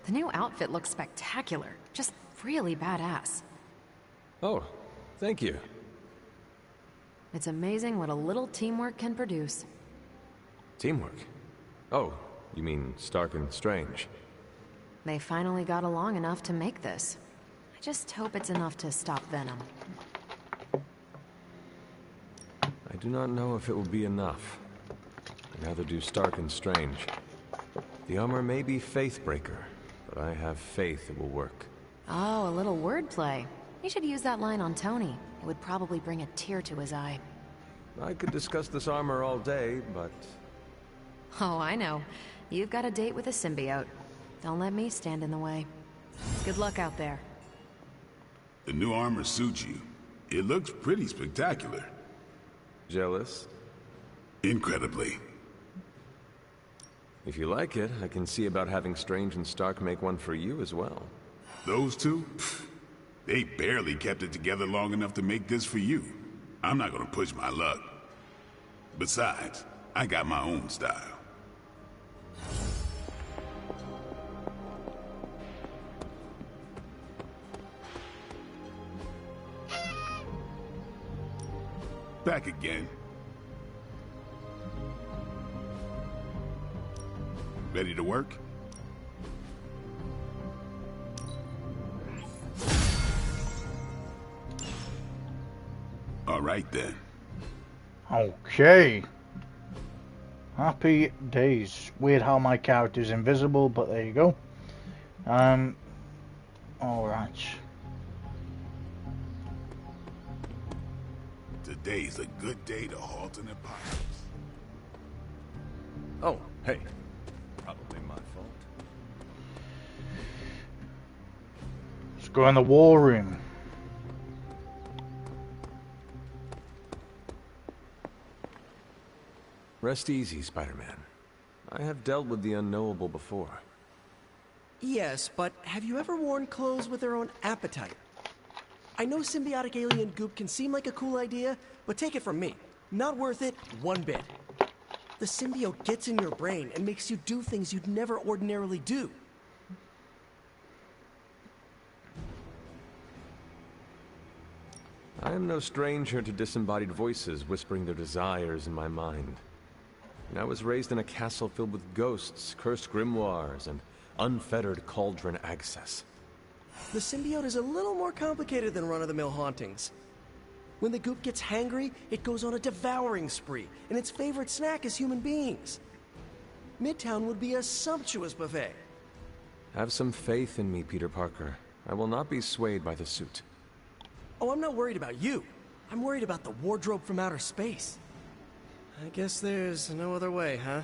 G: The new outfit looks spectacular. Just really badass.
B: Oh, thank you.
G: It's amazing what a little teamwork can produce.
B: Teamwork? Oh, you mean Stark and Strange.
G: They finally got along enough to make this. I just hope it's enough to stop Venom.
B: I do not know if it will be enough. Neither do Stark and Strange. The armor may be Faithbreaker, but I have faith it will work.
G: Oh, a little wordplay. You should use that line on Tony. It would probably bring a tear to his eye.
B: I could discuss this armor all day, but...
G: Oh, I know. You've got a date with a symbiote. Don't let me stand in the way. Good luck out there.
J: The new armor suits you. It looks pretty spectacular.
B: Jealous?
J: Incredibly.
B: If you like it, I can see about having Strange and Stark make one for you as well.
J: Those two? Pfft, they barely kept it together long enough to make this for you. I'm not gonna push my luck. Besides, I got my own style. Back again. Ready to work? All right then.
A: Okay. Happy days. Weird how my character's invisible, but there you go. Alright.
J: Today's a good day to halt an apocalypse.
B: Oh, hey. Probably my fault.
A: Let's go in the war room.
B: Rest easy, Spider-Man. I have dealt with the unknowable before.
K: Yes, but have you ever worn clothes with their own appetite? I know symbiotic alien goop can seem like a cool idea, but take it from me. Not worth it one bit. The symbiote gets in your brain and makes you do things you'd never ordinarily do.
B: I am no stranger to disembodied voices whispering their desires in my mind. I was raised in a castle filled with ghosts, cursed grimoires, and unfettered cauldron access.
K: The symbiote is a little more complicated than run-of-the-mill hauntings. When the goop gets hangry, it goes on a devouring spree, and its favorite snack is human beings. Midtown would be a sumptuous buffet.
B: Have some faith in me, Peter Parker. I will not be swayed by the suit.
K: Oh, I'm not worried about you. I'm worried about the wardrobe from outer space. I guess there's no other way, huh?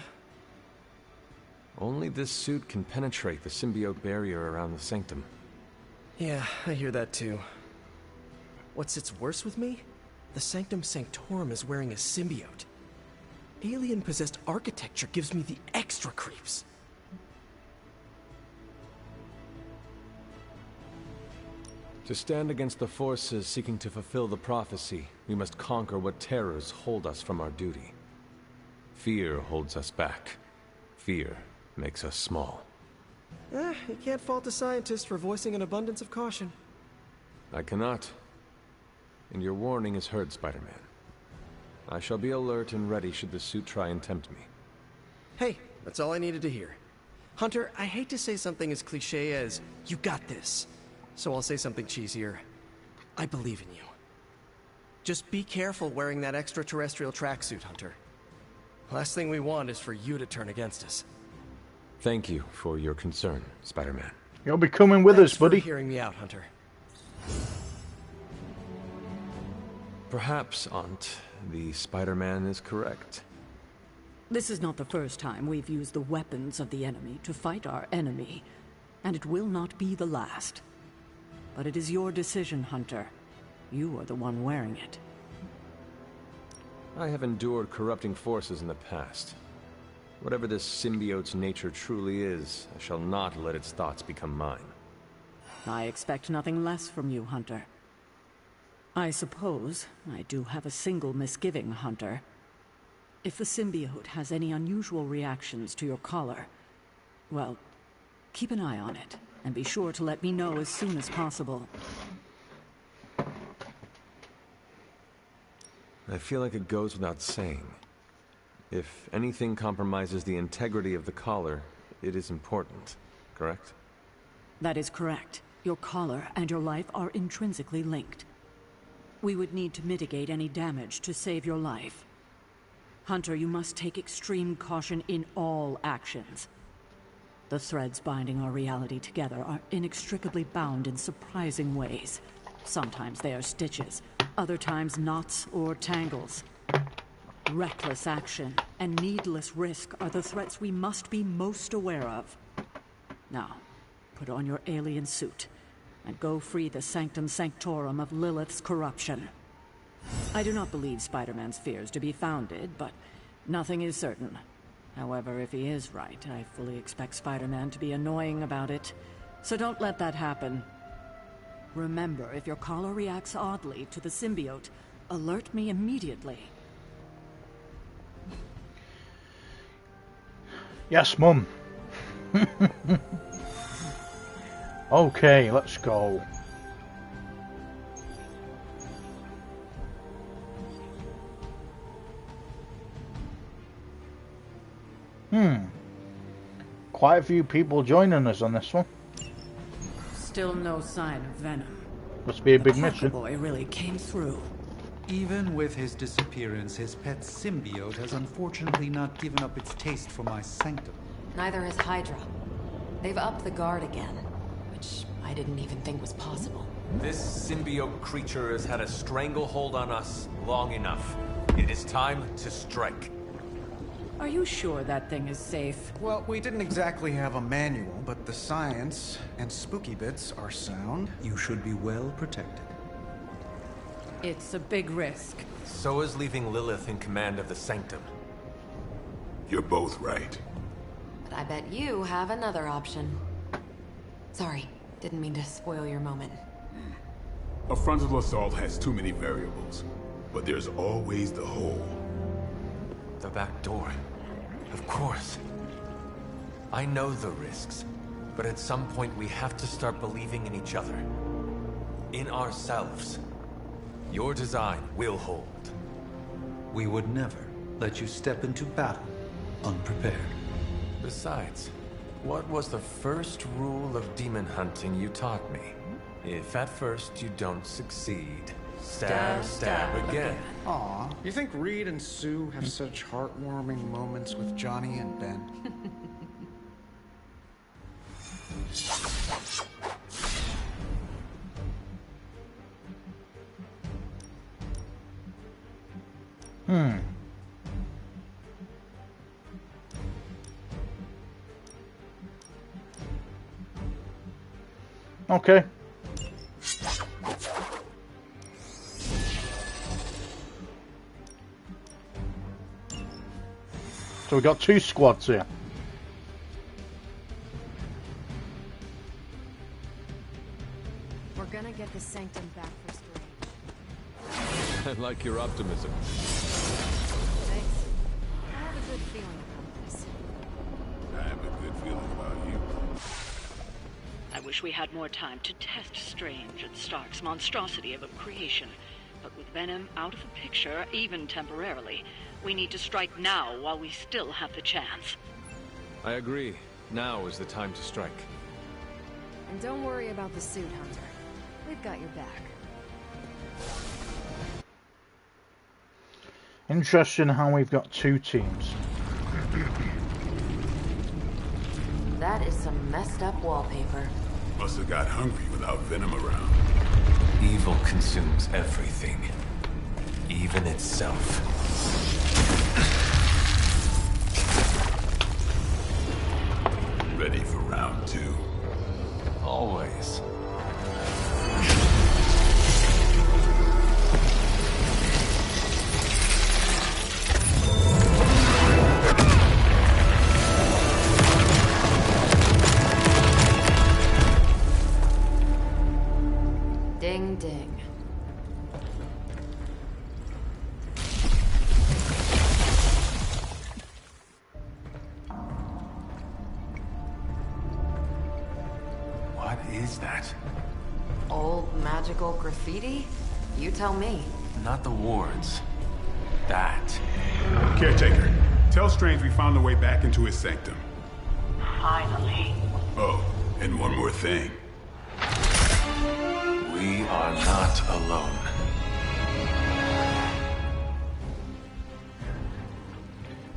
B: Only this suit can penetrate the symbiote barrier around the sanctum.
K: Yeah, I hear that too. What sits worse with me? The Sanctum Sanctorum is wearing a symbiote. Alien-possessed architecture gives me the extra creeps.
B: To stand against the forces seeking to fulfill the prophecy, we must conquer what terrors hold us from our duty. Fear holds us back. Fear makes us small.
K: You can't fault a scientist for voicing an abundance of caution.
B: I cannot. And your warning is heard, Spider-Man. I shall be alert and ready should the suit try and tempt me.
K: Hey, that's all I needed to hear. Hunter, I hate to say something as cliche as, "You got this." So I'll say something cheesier. I believe in you. Just be careful wearing that extraterrestrial tracksuit, Hunter. Last thing we want is for you to turn against us.
B: Thank you for your concern, Spider-Man.
A: You'll be coming with us, buddy.
K: Thanks for hearing me out, Hunter.
B: Perhaps, Aunt, the Spider-Man is correct.
G: This is not the first time we've used the weapons of the enemy to fight our enemy, and it will not be the last. But it is your decision, Hunter. You are the one wearing it.
B: I have endured corrupting forces in the past. Whatever this symbiote's nature truly is, I shall not let its thoughts become mine.
G: I expect nothing less from you, Hunter. I suppose I do have a single misgiving, Hunter. If the symbiote has any unusual reactions to your collar, well, keep an eye on it, and be sure to let me know as soon as possible.
B: I feel like it goes without saying. If anything compromises the integrity of the collar, it is important, correct?
G: That is correct. Your collar and your life are intrinsically linked. We would need to mitigate any damage to save your life. Hunter, you must take extreme caution in all actions. The threads binding our reality together are inextricably bound in surprising ways. Sometimes they are stitches, other times knots or tangles. Reckless action and needless risk are the threats we must be most aware of. Now, put on your alien suit and go free the Sanctum Sanctorum of Lilith's corruption. I do not believe Spider-Man's fears to be founded, but nothing is certain. However, if he is right, I fully expect Spider-Man to be annoying about it. So don't let that happen. Remember, if your collar reacts oddly to the symbiote, alert me immediately.
A: Yes, Mum. Okay, let's go. Quite a few people joining us on this one.
G: Still no sign of Venom.
A: Must be a big
G: The Parker
A: mission.
G: boy really came through.
C: Even with his disappearance, his pet symbiote has unfortunately not given up its taste for my sanctum.
I: Neither has Hydra. They've upped the guard again.
G: which I didn't even think was possible.
B: This symbiote creature has had a stranglehold on us long enough. It is time to strike.
L: Are you sure that thing is safe?
F: Well, we didn't exactly have a manual, but the science and spooky bits are sound.
D: You should be well protected.
L: It's a big risk.
B: So is leaving Lilith in command of the Sanctum.
J: You're both right.
G: But I bet you have another option. Sorry, didn't mean to spoil your moment.
J: A frontal assault has too many variables, but there's always the hole.
B: The back door. Of course. I know the risks, but at some point we have to start believing in each other. In ourselves. Your design will hold.
D: We would never let you step into battle unprepared.
B: Besides, what was the first rule of demon hunting you taught me? If at first you don't succeed, stab again.
F: Aw, you think Reed and Sue have such heartwarming moments with Johnny and Ben?
A: Okay. So we got 2 squads here.
H: We're gonna get the Sanctum back for Strange.
B: I like your optimism.
H: Thanks. I have a good feeling about this.
J: I have a good feeling about you.
M: I wish we had more time to test Strange and Stark's monstrosity of a creation. But with Venom out of the picture, even temporarily, we need to strike now while we still have the chance.
B: I agree. Now is the time to strike.
H: And don't worry about the suit, Hunter. We've got your back.
A: Interesting how we've got 2 teams.
G: That is some messed up wallpaper.
J: Must have got hungry without Venom around.
B: Evil consumes everything. Even itself.
J: Ready for round 2?
B: Always.
G: Ding ding.
B: What is that?
G: Old magical graffiti? You tell me.
B: Not the wards. That.
J: Caretaker, tell Strange we found a way back into his sanctum.
M: Finally.
J: Oh, and one more thing.
B: We are not alone.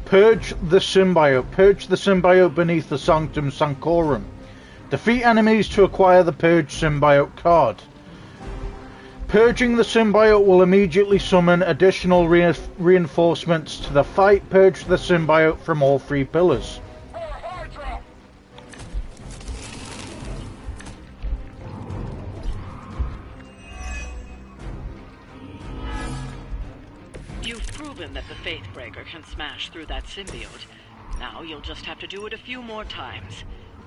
A: Purge the symbiote. Purge the symbiote beneath the Sanctum Sanctorum. Defeat enemies to acquire the Purge symbiote card. Purging the symbiote will immediately summon additional reinforcements to the fight. Purge the symbiote from all 3 pillars.
M: You've proven that the Faithbreaker can smash through that symbiote. Now you'll just have to do it a few more times.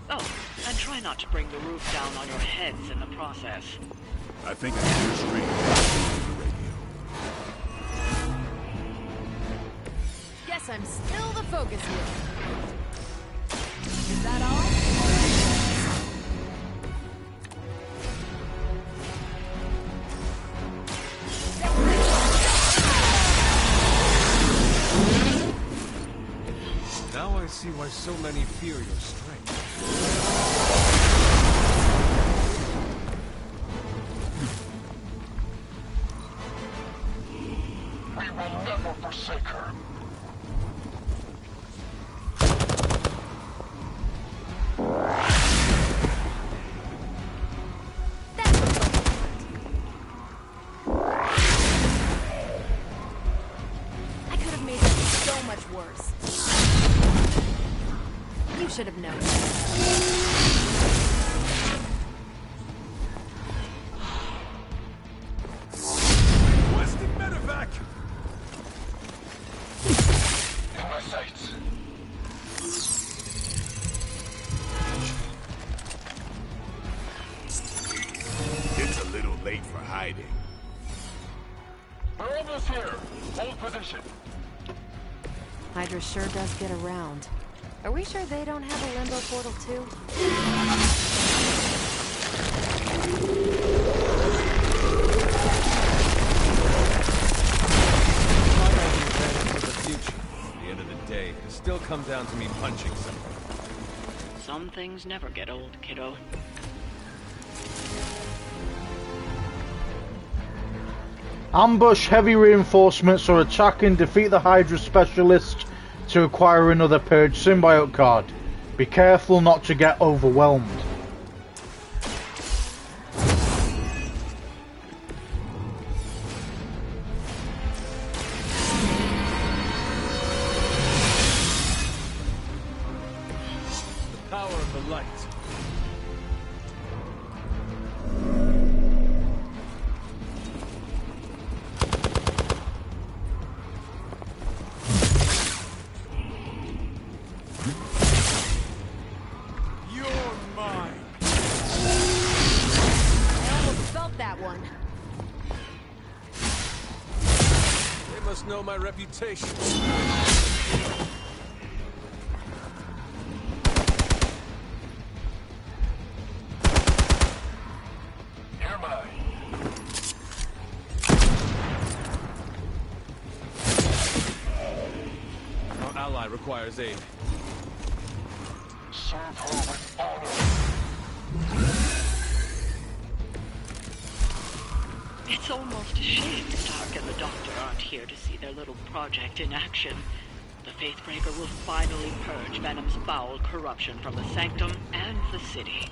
M: Oh, and try not to bring the roof down on your heads in the process.
J: I think I hear Strange on the radio.
H: Guess I'm still the focus here. Is that all?
B: Now I see why so many fear your strength.
N: We will never forsake her.
E: should have known.
B: Requesting medevac!
N: In my sights.
J: It's a little late for hiding.
N: We're almost here. Hold position.
H: Hydra sure does get around. Are we sure they don't have a limbo portal too?
B: The future, at the end of the day, it still comes down to me punching someone.
M: Some things never get old, kiddo.
A: Ambush heavy reinforcements or attack and defeat the Hydra specialist to acquire another Purge symbiote card. Be careful not to get overwhelmed.
B: The power of the light. Know my reputation.
N: You're mine.
B: Our ally requires aid.
N: Serve her with honor.
M: It's almost a shame Stark and the Doctor aren't here to see their little project in action. The Faithbreaker will finally purge Venom's foul corruption from the Sanctum and the city.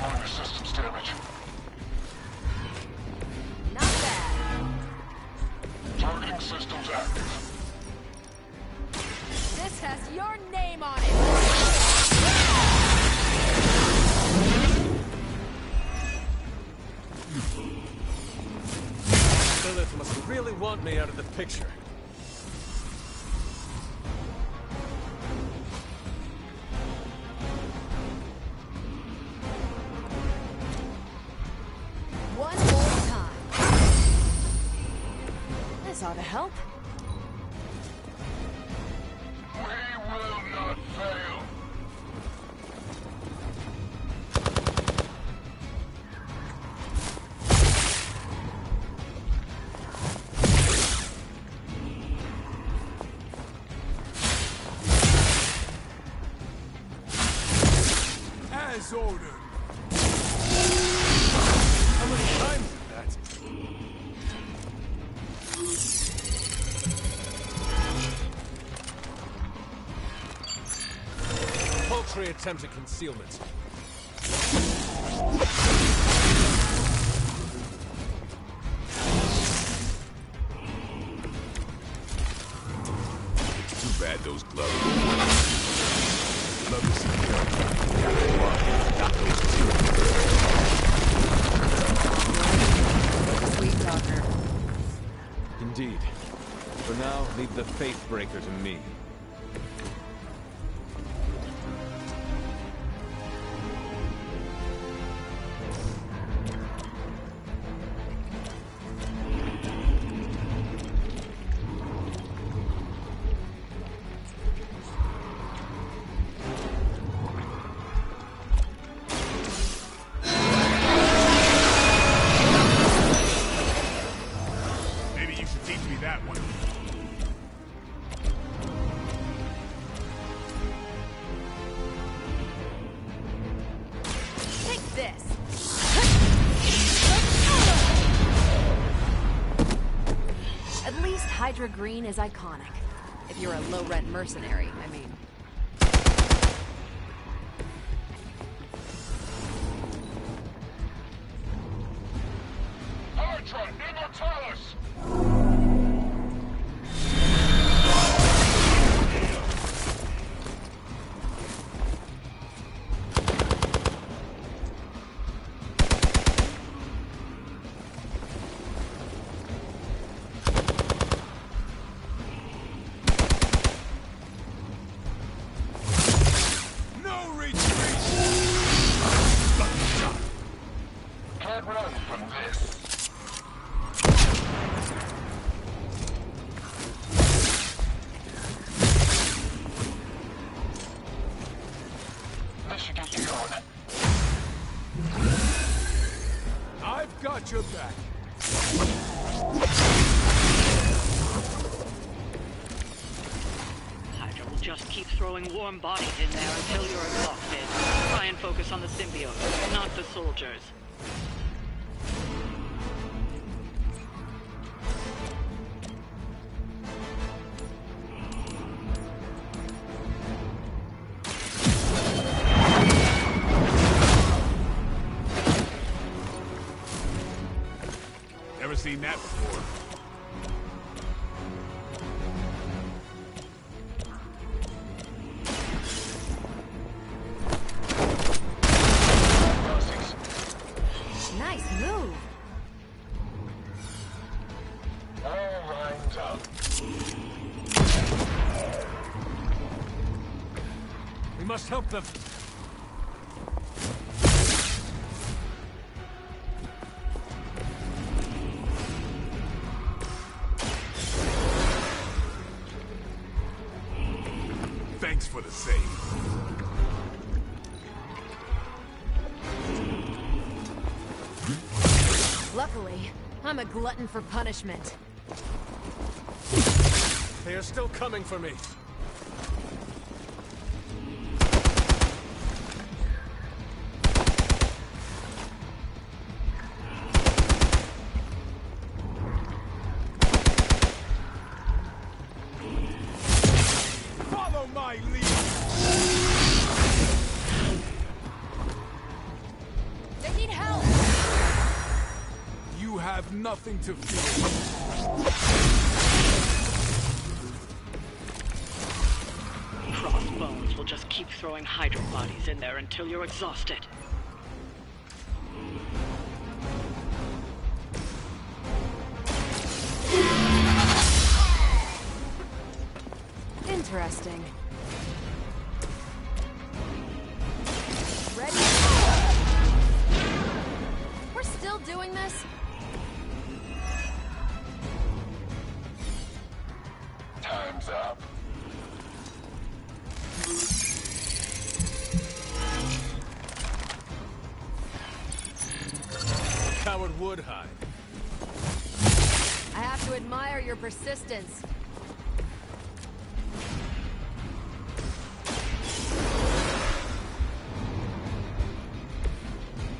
N: Minor systems damage.
E: Not bad.
N: Targeting systems active.
E: This has your name on it.
B: Lilith must really want me out of the picture.
E: One more time. This ought to help.
N: We will not fail.
B: As ordered. How many times is that? Paltry attempt at concealment.
J: Too bad those gloves. Love to see Got those
L: Sweet talker.
B: Indeed. For now, leave the Faithbreaker to me.
J: Maybe you should teach me that one.
E: Take this. At least Hydra Green is iconic. If you're a low-rent mercenary, I mean.
N: Hydra Immortalis!
B: got your back.
M: Hydra will just keep throwing warm bodies in there until you're exhausted. Try and focus on the symbiote, not the soldiers.
J: Never seen that before.
E: Nice move.
N: All lines up.
B: We must help them.
J: Thanks for the save.
E: Luckily, I'm a glutton for punishment.
B: They are still coming for me.
J: Follow my lead.
E: They need help!
J: You have nothing to fear.
M: Crossbones will just keep throwing Hydra bodies in there until you're exhausted.
E: Interesting. Ready? We're still doing this?
N: Time's up.
B: Coward would hide.
E: I have to admire your persistence.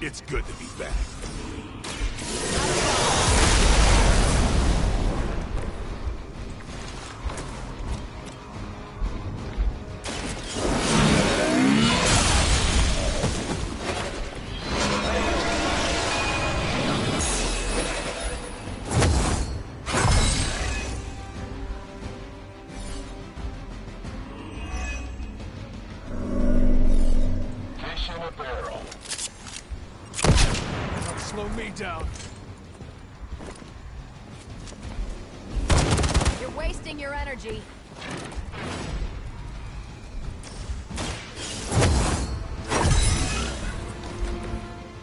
J: It's good to be back.
N: Fish in a barrel.
B: Don't slow me down.
E: You're wasting your energy.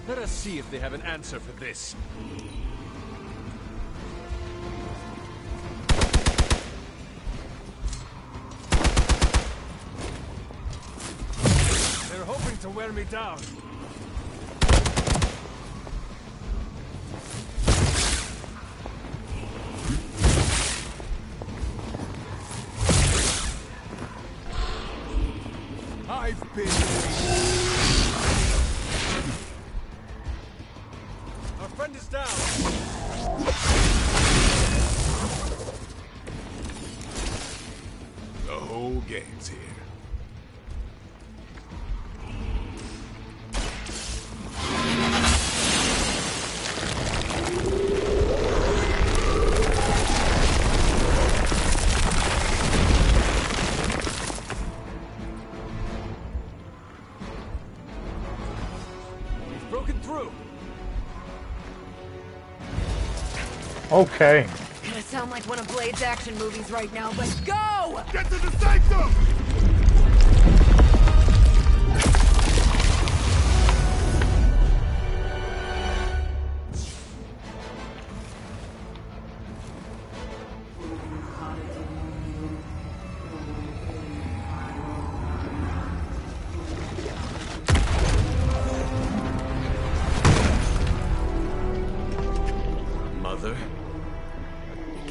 B: Let us see if they have an answer for this. They're hoping to wear me down.
J: I've been waiting.
B: Our friend is down.
J: The whole gang's here.
B: We've broken through.
A: Okay.
E: Gonna sound like one of Blade's action movies right now, but go!
J: Get to the sanctum!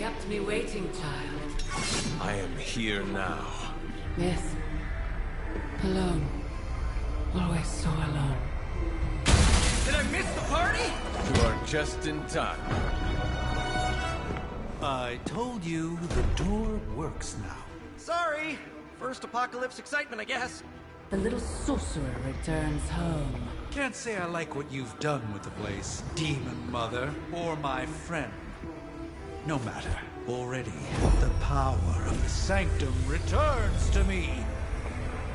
L: kept me waiting, child.
B: I am here now.
L: Yes. Alone. Always so alone.
K: Did I miss the party?
B: You are just in time.
D: I told you the door works now.
K: Sorry. First apocalypse excitement, I guess.
L: The little sorcerer returns home.
D: Can't say I like what you've done with the place, Demon Mother, or my friend. No matter. Already, the power of the Sanctum returns to me.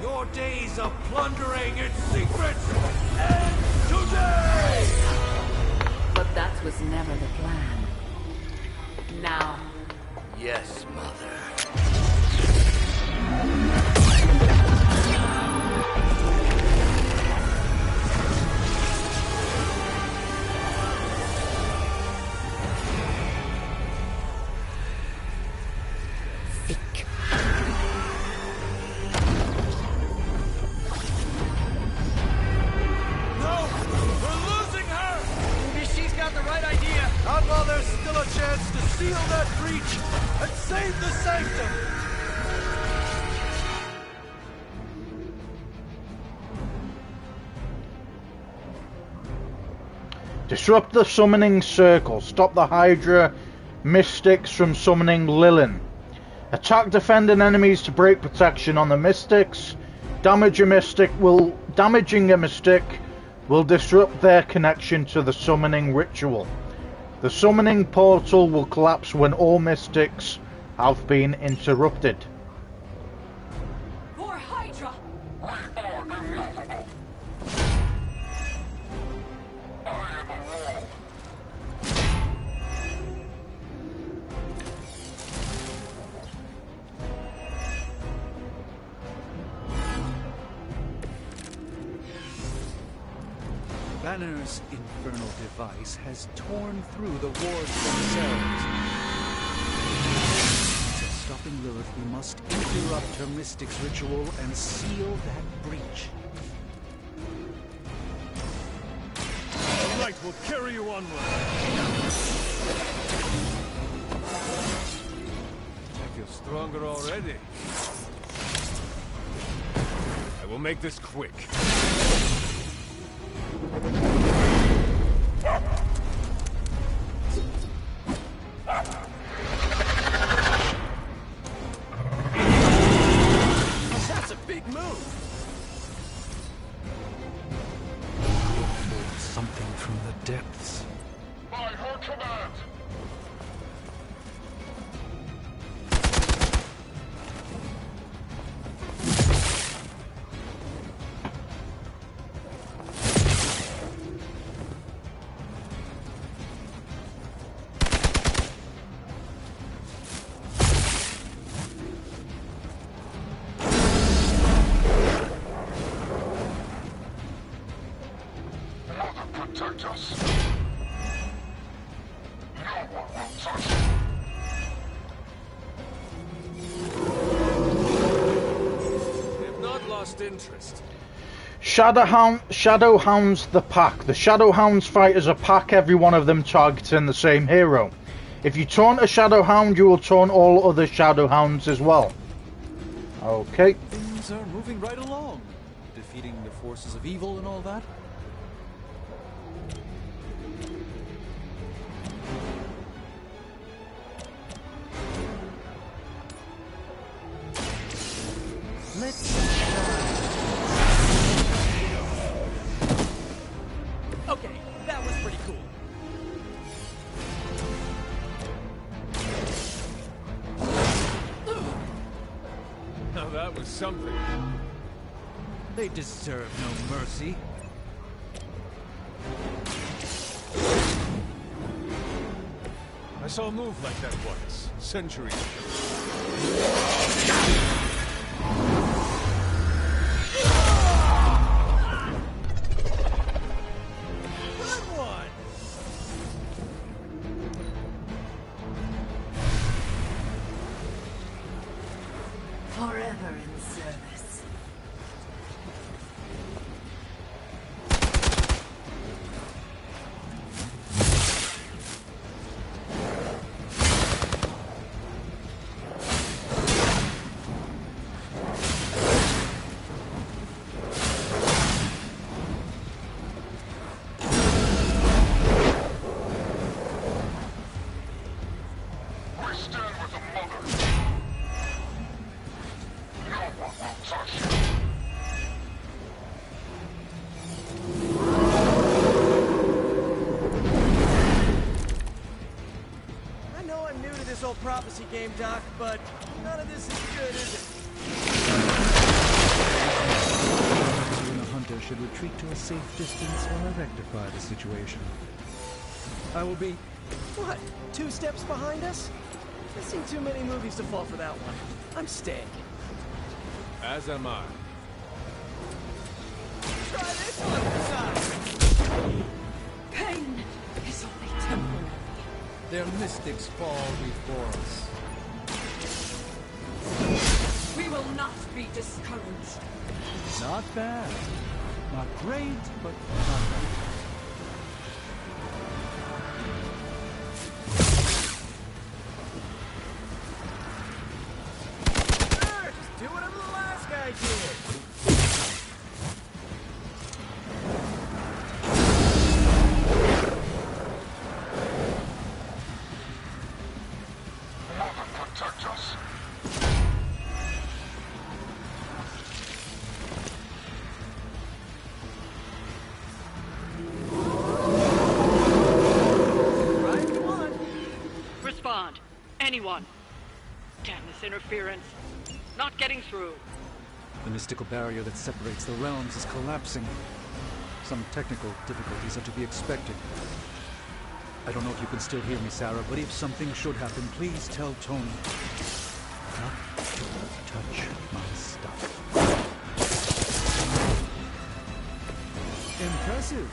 D: Your days of plundering its secrets end today!
L: But that was never the plan. Now.
K: Yes, Mother.
D: Not while there's still a chance to seal that breach and save the Sanctum!
A: Disrupt the summoning circle. Stop the Hydra Mystics from summoning Lilin. Attack defending enemies to break protection on the Mystics. Damaging a Mystic will disrupt their connection to the summoning ritual. The summoning portal will collapse when all Mystics have been interrupted.
I: For Hydra!
C: Banner's infernal device has torn through the wards themselves. To stopping Lilith, we must interrupt her mystic's ritual and seal that breach.
B: The light will carry you onward. I feel stronger already. I will make this quick.
K: That's a big move.
C: Something from the depths.
N: By her command! Protect us. No one will touch you.
B: They have not lost interest.
A: Shadowhounds the pack. The Shadowhounds fight as a pack, every one of them targeting the same hero. If you taunt a Shadowhound, you will taunt all other Shadowhounds as well. Okay.
C: Things are moving right along. Defeating the forces of evil and all that.
K: Let's Okay, that was pretty cool.
B: Now that was something.
C: They deserve no mercy.
B: I saw a move like that once, centuries ago.
K: Good one!
I: Forever in service.
N: I stand with the mother. No one will touch you.
K: I know I'm new to this whole prophecy game, Doc, but none of this is good, is it?
C: You and the hunter should retreat to a safe distance while I rectify the situation.
K: I will be... What? 2 steps behind us? I've seen too many movies to fall for that one. I'm staying.
B: As am I.
K: Try this on the side!
L: Pain is only temporary.
D: Their mystics fall before us.
L: We will not be discouraged.
C: Not bad. Not great, but not bad.
K: Sure, just do whatever the last guy did.
N: Mother, protect us.
K: Right, come on.
M: Respond. Anyone. Damn this interference. Not getting through.
C: The mystical barrier that separates the realms is collapsing. Some technical difficulties are to be expected. I don't know if you can still hear me, Sarah, but if something should happen, please tell Tony not to touch my stuff. Impressive.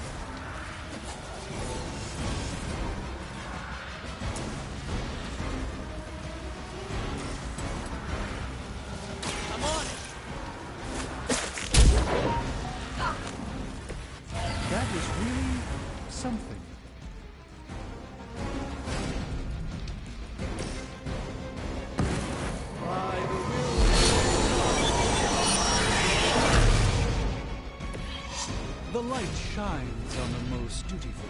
K: I'm on it.
C: That is really something. The light shines on the most dutiful.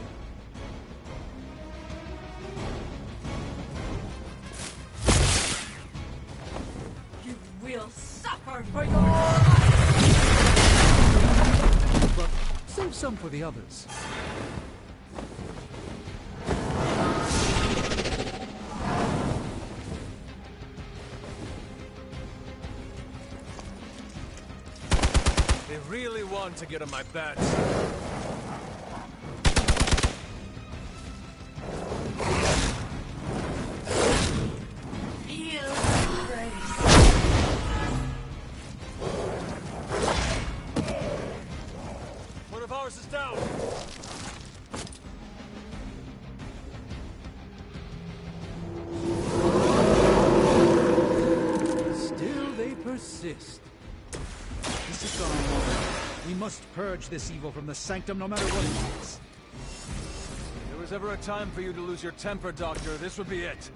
L: You will suffer for your
C: But save some for the others.
B: They really want to get on my bats.
L: heal grace.
B: One of ours is down.
C: Still they persist. This is gone over. We must purge this evil from the sanctum no matter what it takes.
B: If there was ever a time for you to lose your temper, Doctor, this would be it.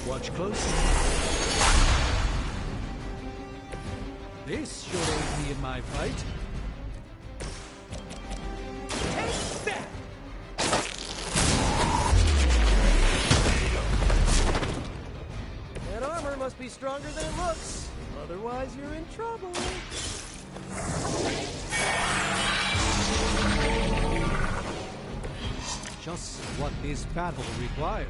C: Watch closely. This should aid me in my fight.
K: Take that! That armor must be stronger than it looks. Otherwise, you're in trouble.
C: Just what this battle requires.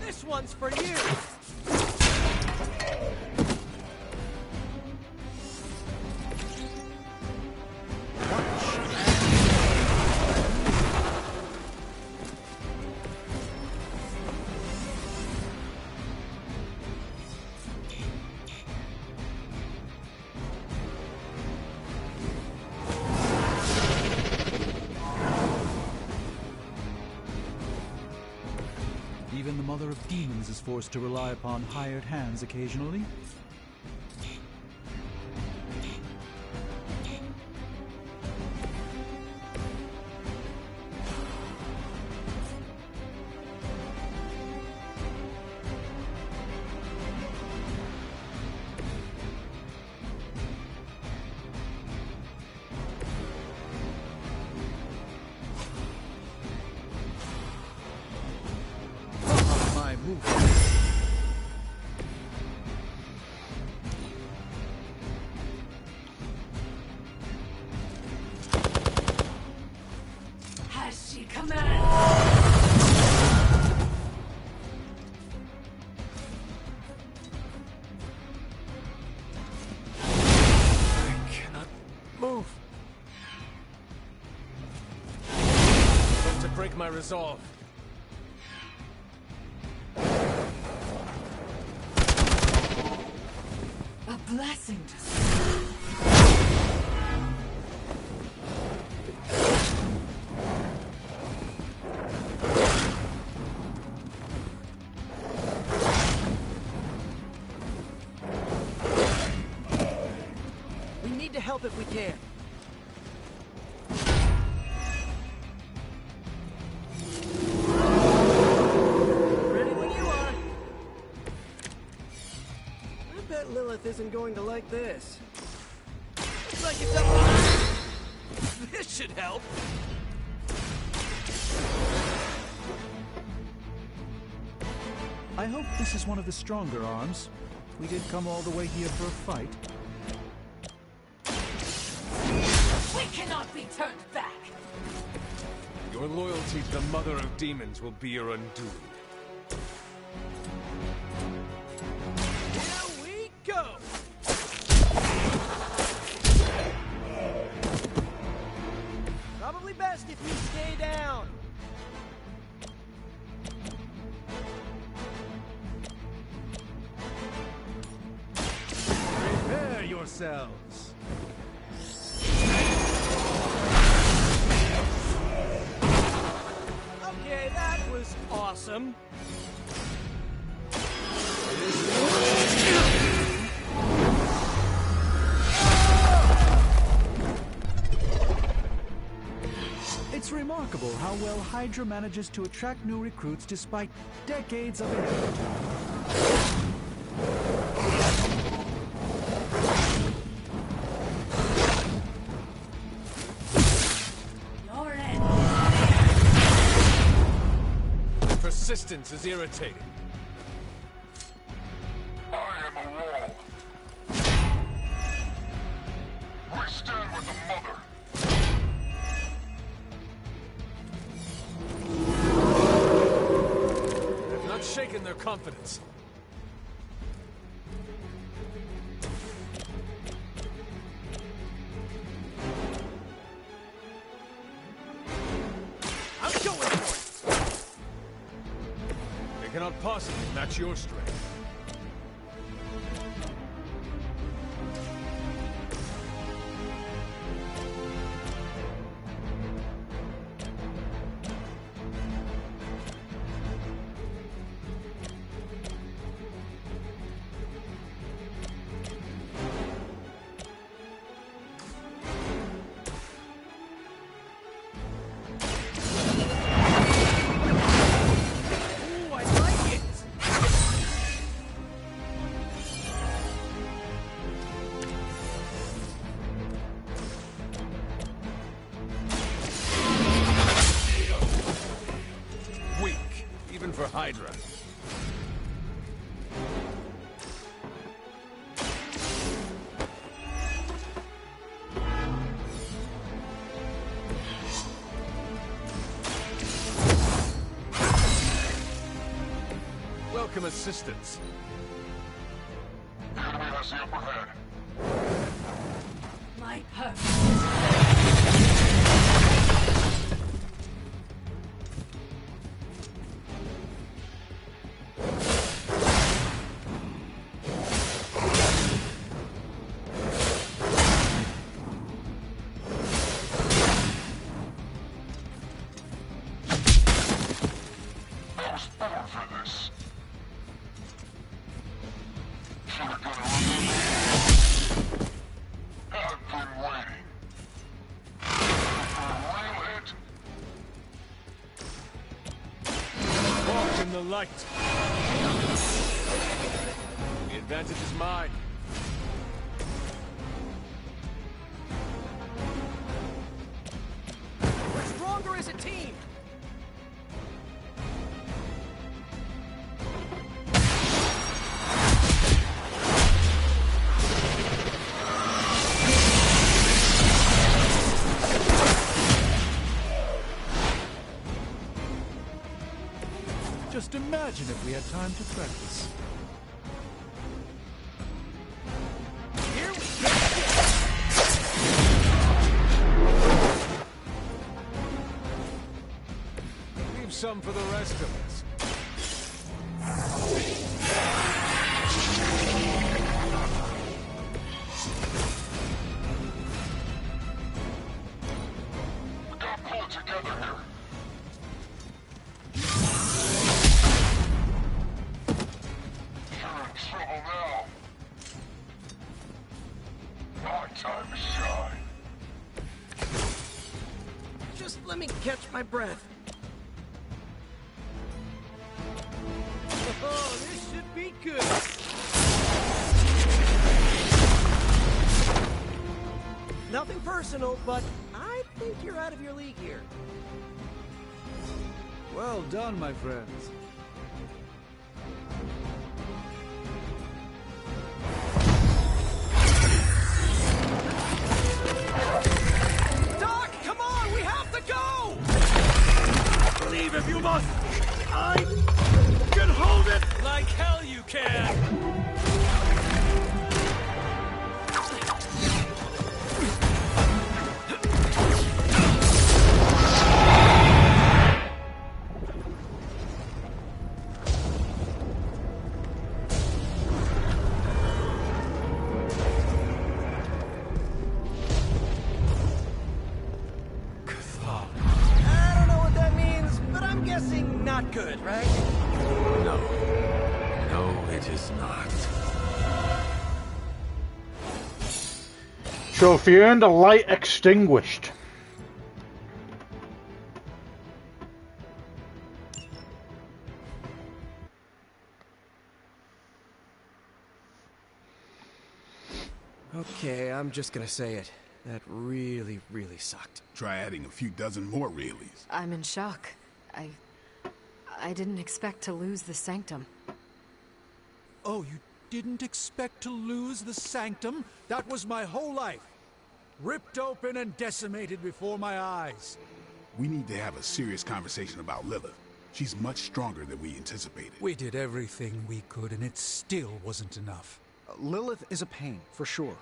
K: This one's for you!
C: of demons is forced to rely upon hired hands occasionally. My move.
L: Has she commanded?
B: I cannot move. About to break my resolve.
L: A blessing to
K: We need to help if we can. Ready when you are. I bet Lilith isn't going to like this. Looks like it's up. This should help.
C: I hope this is one of the stronger arms. We did come all the way here for a fight.
L: We cannot be turned back.
B: Your loyalty to the Mother of Demons will be your undoing.
K: Here we go. Probably best if you stay down.
C: Prepare yourselves.
K: Okay, that was awesome.
C: It's remarkable how well Hydra manages to attract new recruits despite decades of ineptitude.
L: Your end.
B: Persistence is irritating.
N: I am a wall. We stand with the mother.
B: I've not shaken their confidence.
K: I'm going for it.
B: They cannot possibly match your strength.
K: Ooh, I like it.
B: Weak, even for Hydra. Welcome assistance.
N: The enemy has the upper hand.
L: My purpose.
N: I was born for this. I've been waiting. Real it.
B: Walk in the light. The advantage is mine.
K: We're stronger as a team.
C: Just imagine if we had time to practice.
K: Here we go.
B: Leave some for the rest of us.
N: We gotta pull it together here. You're in trouble now. My time to shine.
K: Just let me catch my breath. Oh, this should be good. Nothing personal, but I think you're out of your league here.
C: Well done, my friends.
K: Doc, come on, we have to go! Leave if you must! I can hold it!
B: Like hell you can!
K: I don't know what that means, but I'm guessing not good, right?
B: No. No, it is not.
A: Trophy earned, a light extinguished.
K: Okay, I'm just gonna say it. That really, really sucked.
J: Try adding a few dozen more reallys.
H: I'm in shock. I didn't expect to lose the sanctum.
C: Oh, you didn't expect to lose the sanctum? That was my whole life. Ripped open and decimated before my eyes.
J: We need to have a serious conversation about Lilith. She's much stronger than we anticipated.
C: We did everything we could, and it still wasn't enough.
F: Lilith is a pain, for sure.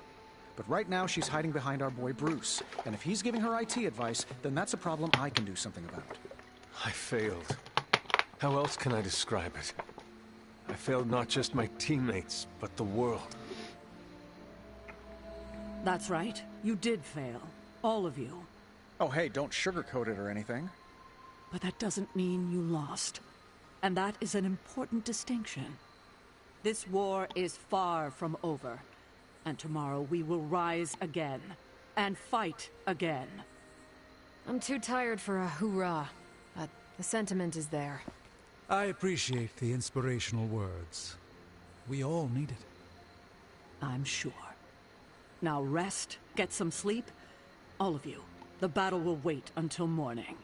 F: But right now, she's hiding behind our boy Bruce. And if he's giving her IT advice, then that's a problem I can do something about.
B: I failed. How else can I describe it? I failed not just my teammates, but the world.
O: That's right. You did fail. All of you.
F: Oh, hey, don't sugarcoat it or anything.
O: But that doesn't mean you lost. And that is an important distinction. This war is far from over. And tomorrow we will rise again. And fight again.
H: I'm too tired for a hoorah, but the sentiment is there.
C: I appreciate the inspirational words. We all need it.
O: I'm sure. Now rest, get some sleep. All of you. The battle will wait until morning.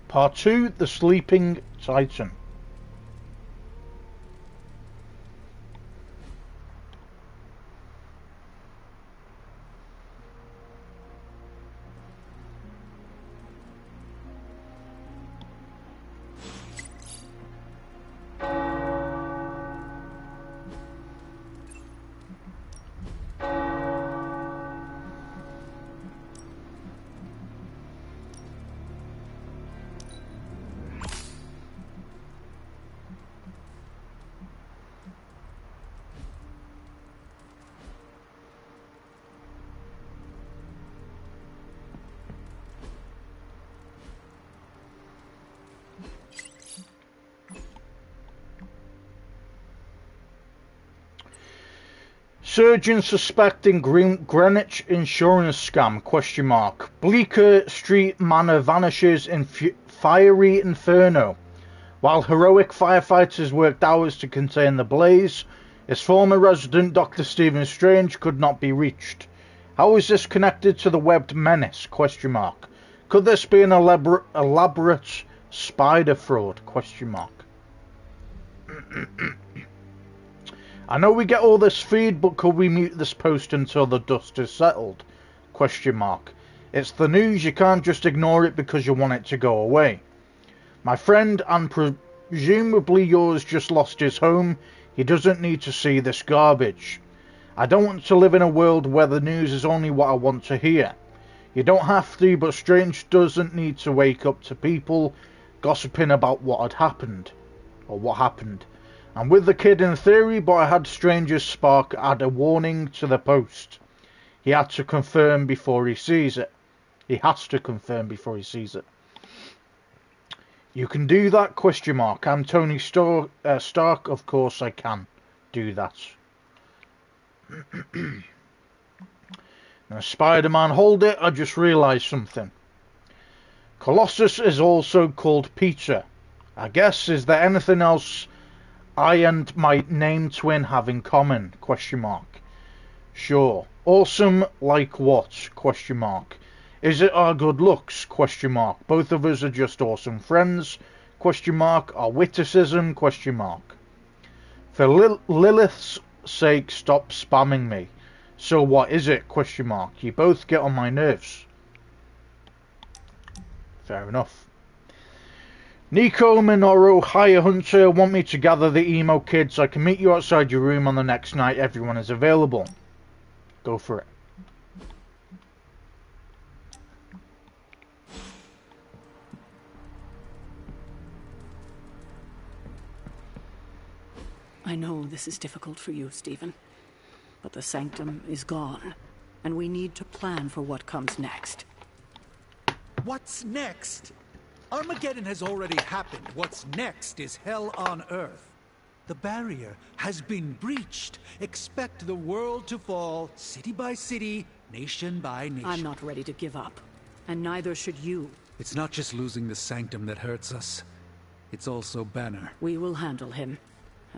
A: Part 2, The Sleeping Titan. Surgeons suspecting Greenwich insurance scam, question mark. Bleecker Street Manor vanishes in fiery inferno. While heroic firefighters worked hours to contain the blaze, its former resident, Dr. Stephen Strange, could not be reached. How is this connected to the webbed menace, question mark. Could this be an elaborate spider fraud, question mark. I know we get all this feed, but could we mute this post until the dust is settled? Question mark. It's the news, you can't just ignore it because you want it to go away. My friend, and presumably yours, just lost his home. He doesn't need to see this garbage. I don't want to live in a world where the news is only what I want to hear. You don't have to, but Strange doesn't need to wake up to people gossiping about what had happened. Or what happened. I'm with the kid in theory, but I had Strange's spark add a warning to the post. He had to confirm before he sees it. He has to confirm before he sees it. You can do that, question mark. I'm Tony Stark, of course I can do that. Now, Spider-Man, hold it, I just realised something. Colossus is also called Peter. I guess, is there anything else I and my named twin have in common? Question mark. Sure. Awesome like what? Question mark. Is it our good looks? Question mark. Both of us are just awesome friends? Question mark. Our witticism? Question mark. For Lilith's sake, stop spamming me. So what is it? Question mark. You both get on my nerves. Fair enough. Nico Minoru, hi Hunter, want me to gather the emo kids? I can meet you outside your room on the next night everyone is available. Go for it.
O: I know this is difficult for you, Stephen, but the Sanctum is gone, and we need to plan for what comes next.
C: What's next? Armageddon has already happened. What's next is hell on Earth. The barrier has been breached. Expect the world to fall, city by city, nation by nation.
O: I'm not ready to give up, and neither should you.
C: It's not just losing the Sanctum that hurts us. It's also Banner.
O: We will handle him,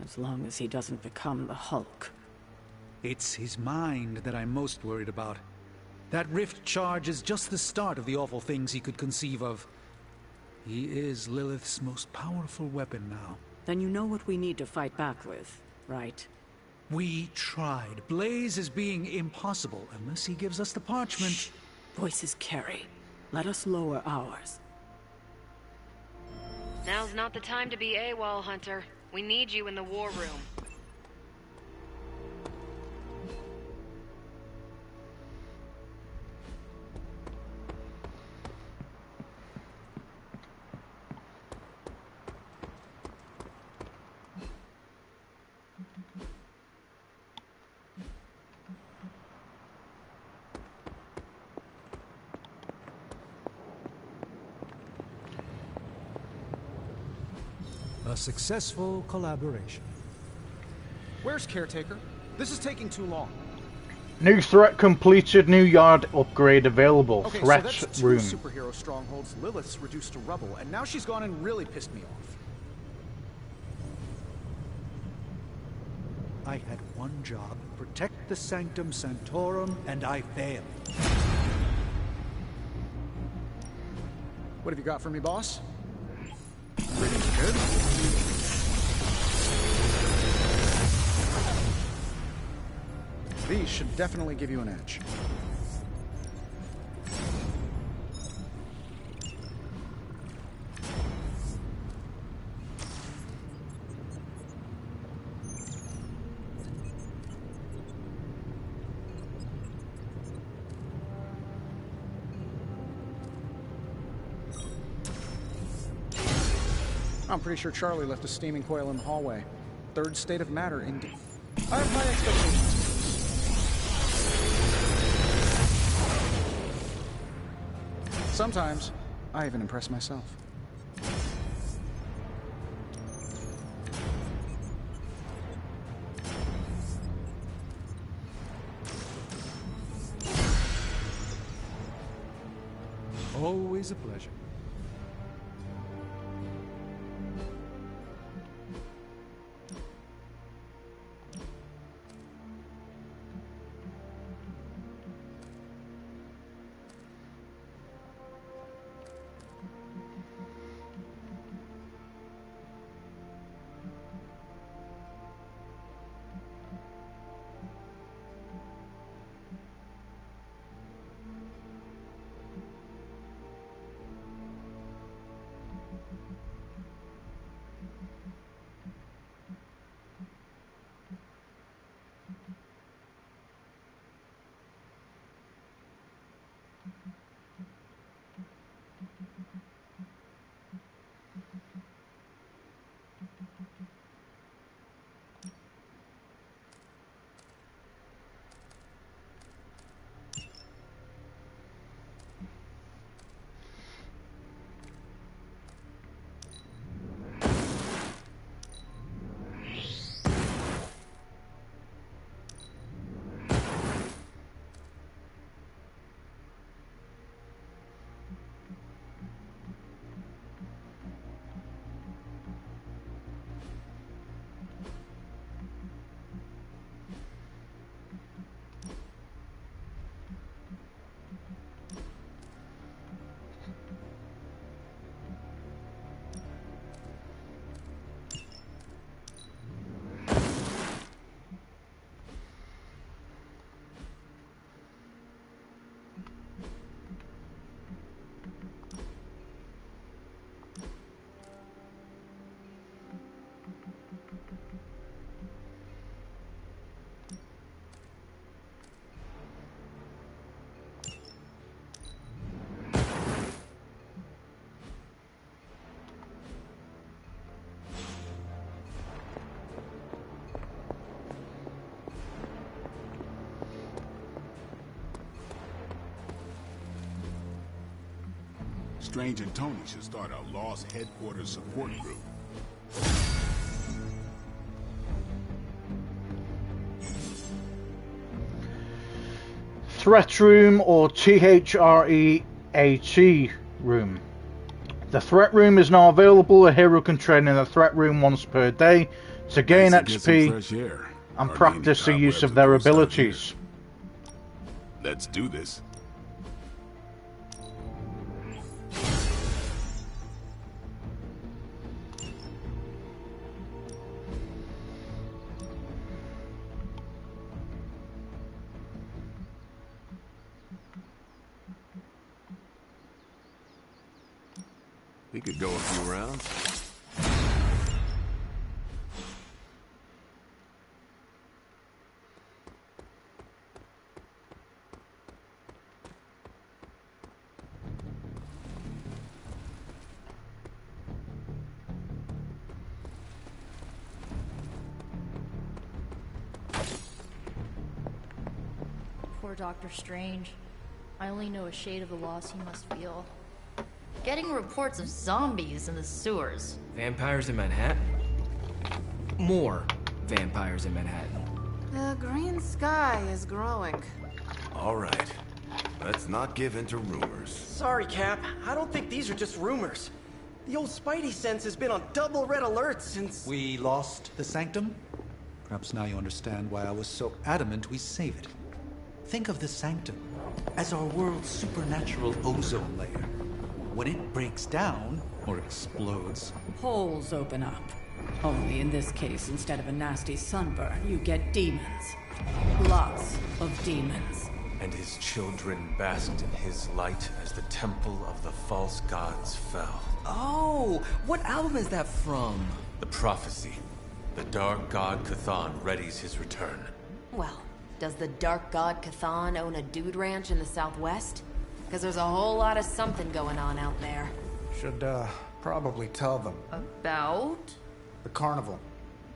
O: as long as he doesn't become the Hulk.
C: It's his mind that I'm most worried about. That rift charge is just the start of the awful things he could conceive of. He is Lilith's most powerful weapon now.
O: Then you know what we need to fight back with, right?
C: We tried. Blaze is being impossible unless he gives us the parchment.
O: Shh. Voices carry. Let us lower ours.
E: Now's not the time to be AWOL, Hunter. We need you in the war room.
C: A successful collaboration.
F: Where's Caretaker? This is taking too long.
A: New threat completed, new yard upgrade available.
F: Okay,
A: Threat
F: so that's two
A: room.
F: superhero strongholds. Lilith's reduced to rubble, and now she's gone and really pissed me off.
C: I had one job, protect the Sanctum Sanctorum, and I failed.
F: What have you got for me, boss? Pretty good. These should definitely give you an edge. I'm pretty sure Charlie left a steaming coil in the hallway. Third state of matter, indeed. I have high expectations. Sometimes, I even impress myself.
C: Always a pleasure.
J: Strange and Tony should start a Lost Headquarters support group.
A: Threat room or THREAT room. The threat room is now available. A hero can train in the threat room once per day to gain XP and practice the use of their abilities.
J: Let's do this.
B: We could go a few rounds.
I: Poor Dr. Strange. I only know a shade of the loss he must feel. Getting reports of zombies in the sewers.
K: Vampires in Manhattan? More vampires in Manhattan.
H: The green sky is growing.
P: All right. Let's not give in to rumors.
K: Sorry, Cap. I don't think these are just rumors. The old Spidey sense has been on double red alert since...
D: We lost the Sanctum? Perhaps now you understand why I was so adamant we save it. Think of the Sanctum as our world's supernatural ozone layer. When it breaks down, or explodes...
O: Holes open up. Only in this case, instead of a nasty sunburn, you get demons. Lots of demons.
B: And his children basked in his light as the temple of the false gods fell.
K: Oh, what album is that from?
B: The prophecy. The dark god Cthon readies his return.
H: Well, does the dark god Cthon own a dude ranch in the southwest? Because there's a whole lot of something going on out there.
F: Should, probably tell them.
H: About?
F: The carnival.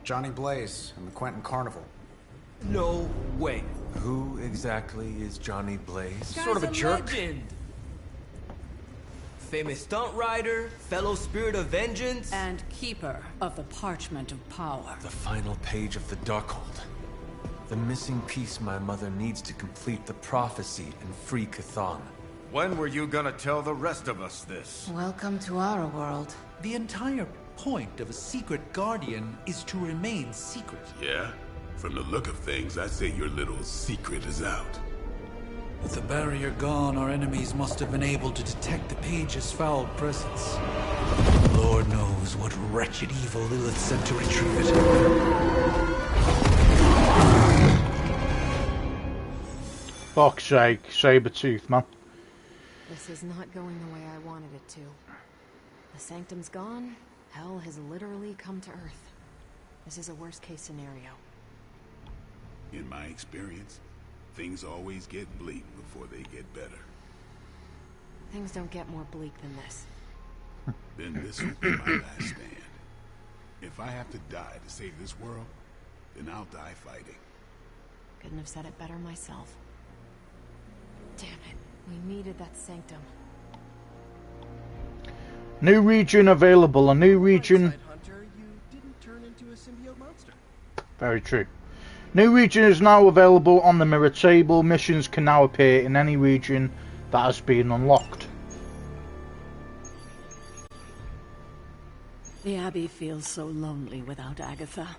F: Johnny Blaze and the Quentin Carnival.
K: No way.
B: Who exactly is Johnny Blaze?
K: Sort of a jerk. Legend. Famous stunt rider, fellow spirit of vengeance.
O: And keeper of the parchment of power.
B: The final page of the Darkhold. The missing piece my mother needs to complete the prophecy and free Cthon.
P: When were you gonna tell the rest of us this?
H: Welcome to our world.
D: The entire point of a secret guardian is to remain secret.
J: Yeah? From the look of things, I'd say your little secret is out.
D: With the barrier gone, our enemies must have been able to detect the page's foul presence. Lord knows what wretched evil Lilith sent to retrieve it.
A: Fuck's sake, Sabretooth, man.
E: This is not going the way I wanted it to. The Sanctum's gone. Hell has literally come to Earth. This is a worst-case scenario.
J: In my experience, things always get bleak before they get better.
E: Things don't get more bleak than this.
J: Then this will be my last stand. If I have to die to save this world, then I'll die fighting.
E: Couldn't have said it better myself. Damn it. We needed that Sanctum.
A: New region available. A new region.
K: Hunter, you didn't turn into a symbiote monster.
A: Very true. New region is now available on the mirror table. Missions can now appear in any region that has been unlocked.
O: The Abbey feels so lonely without Agatha.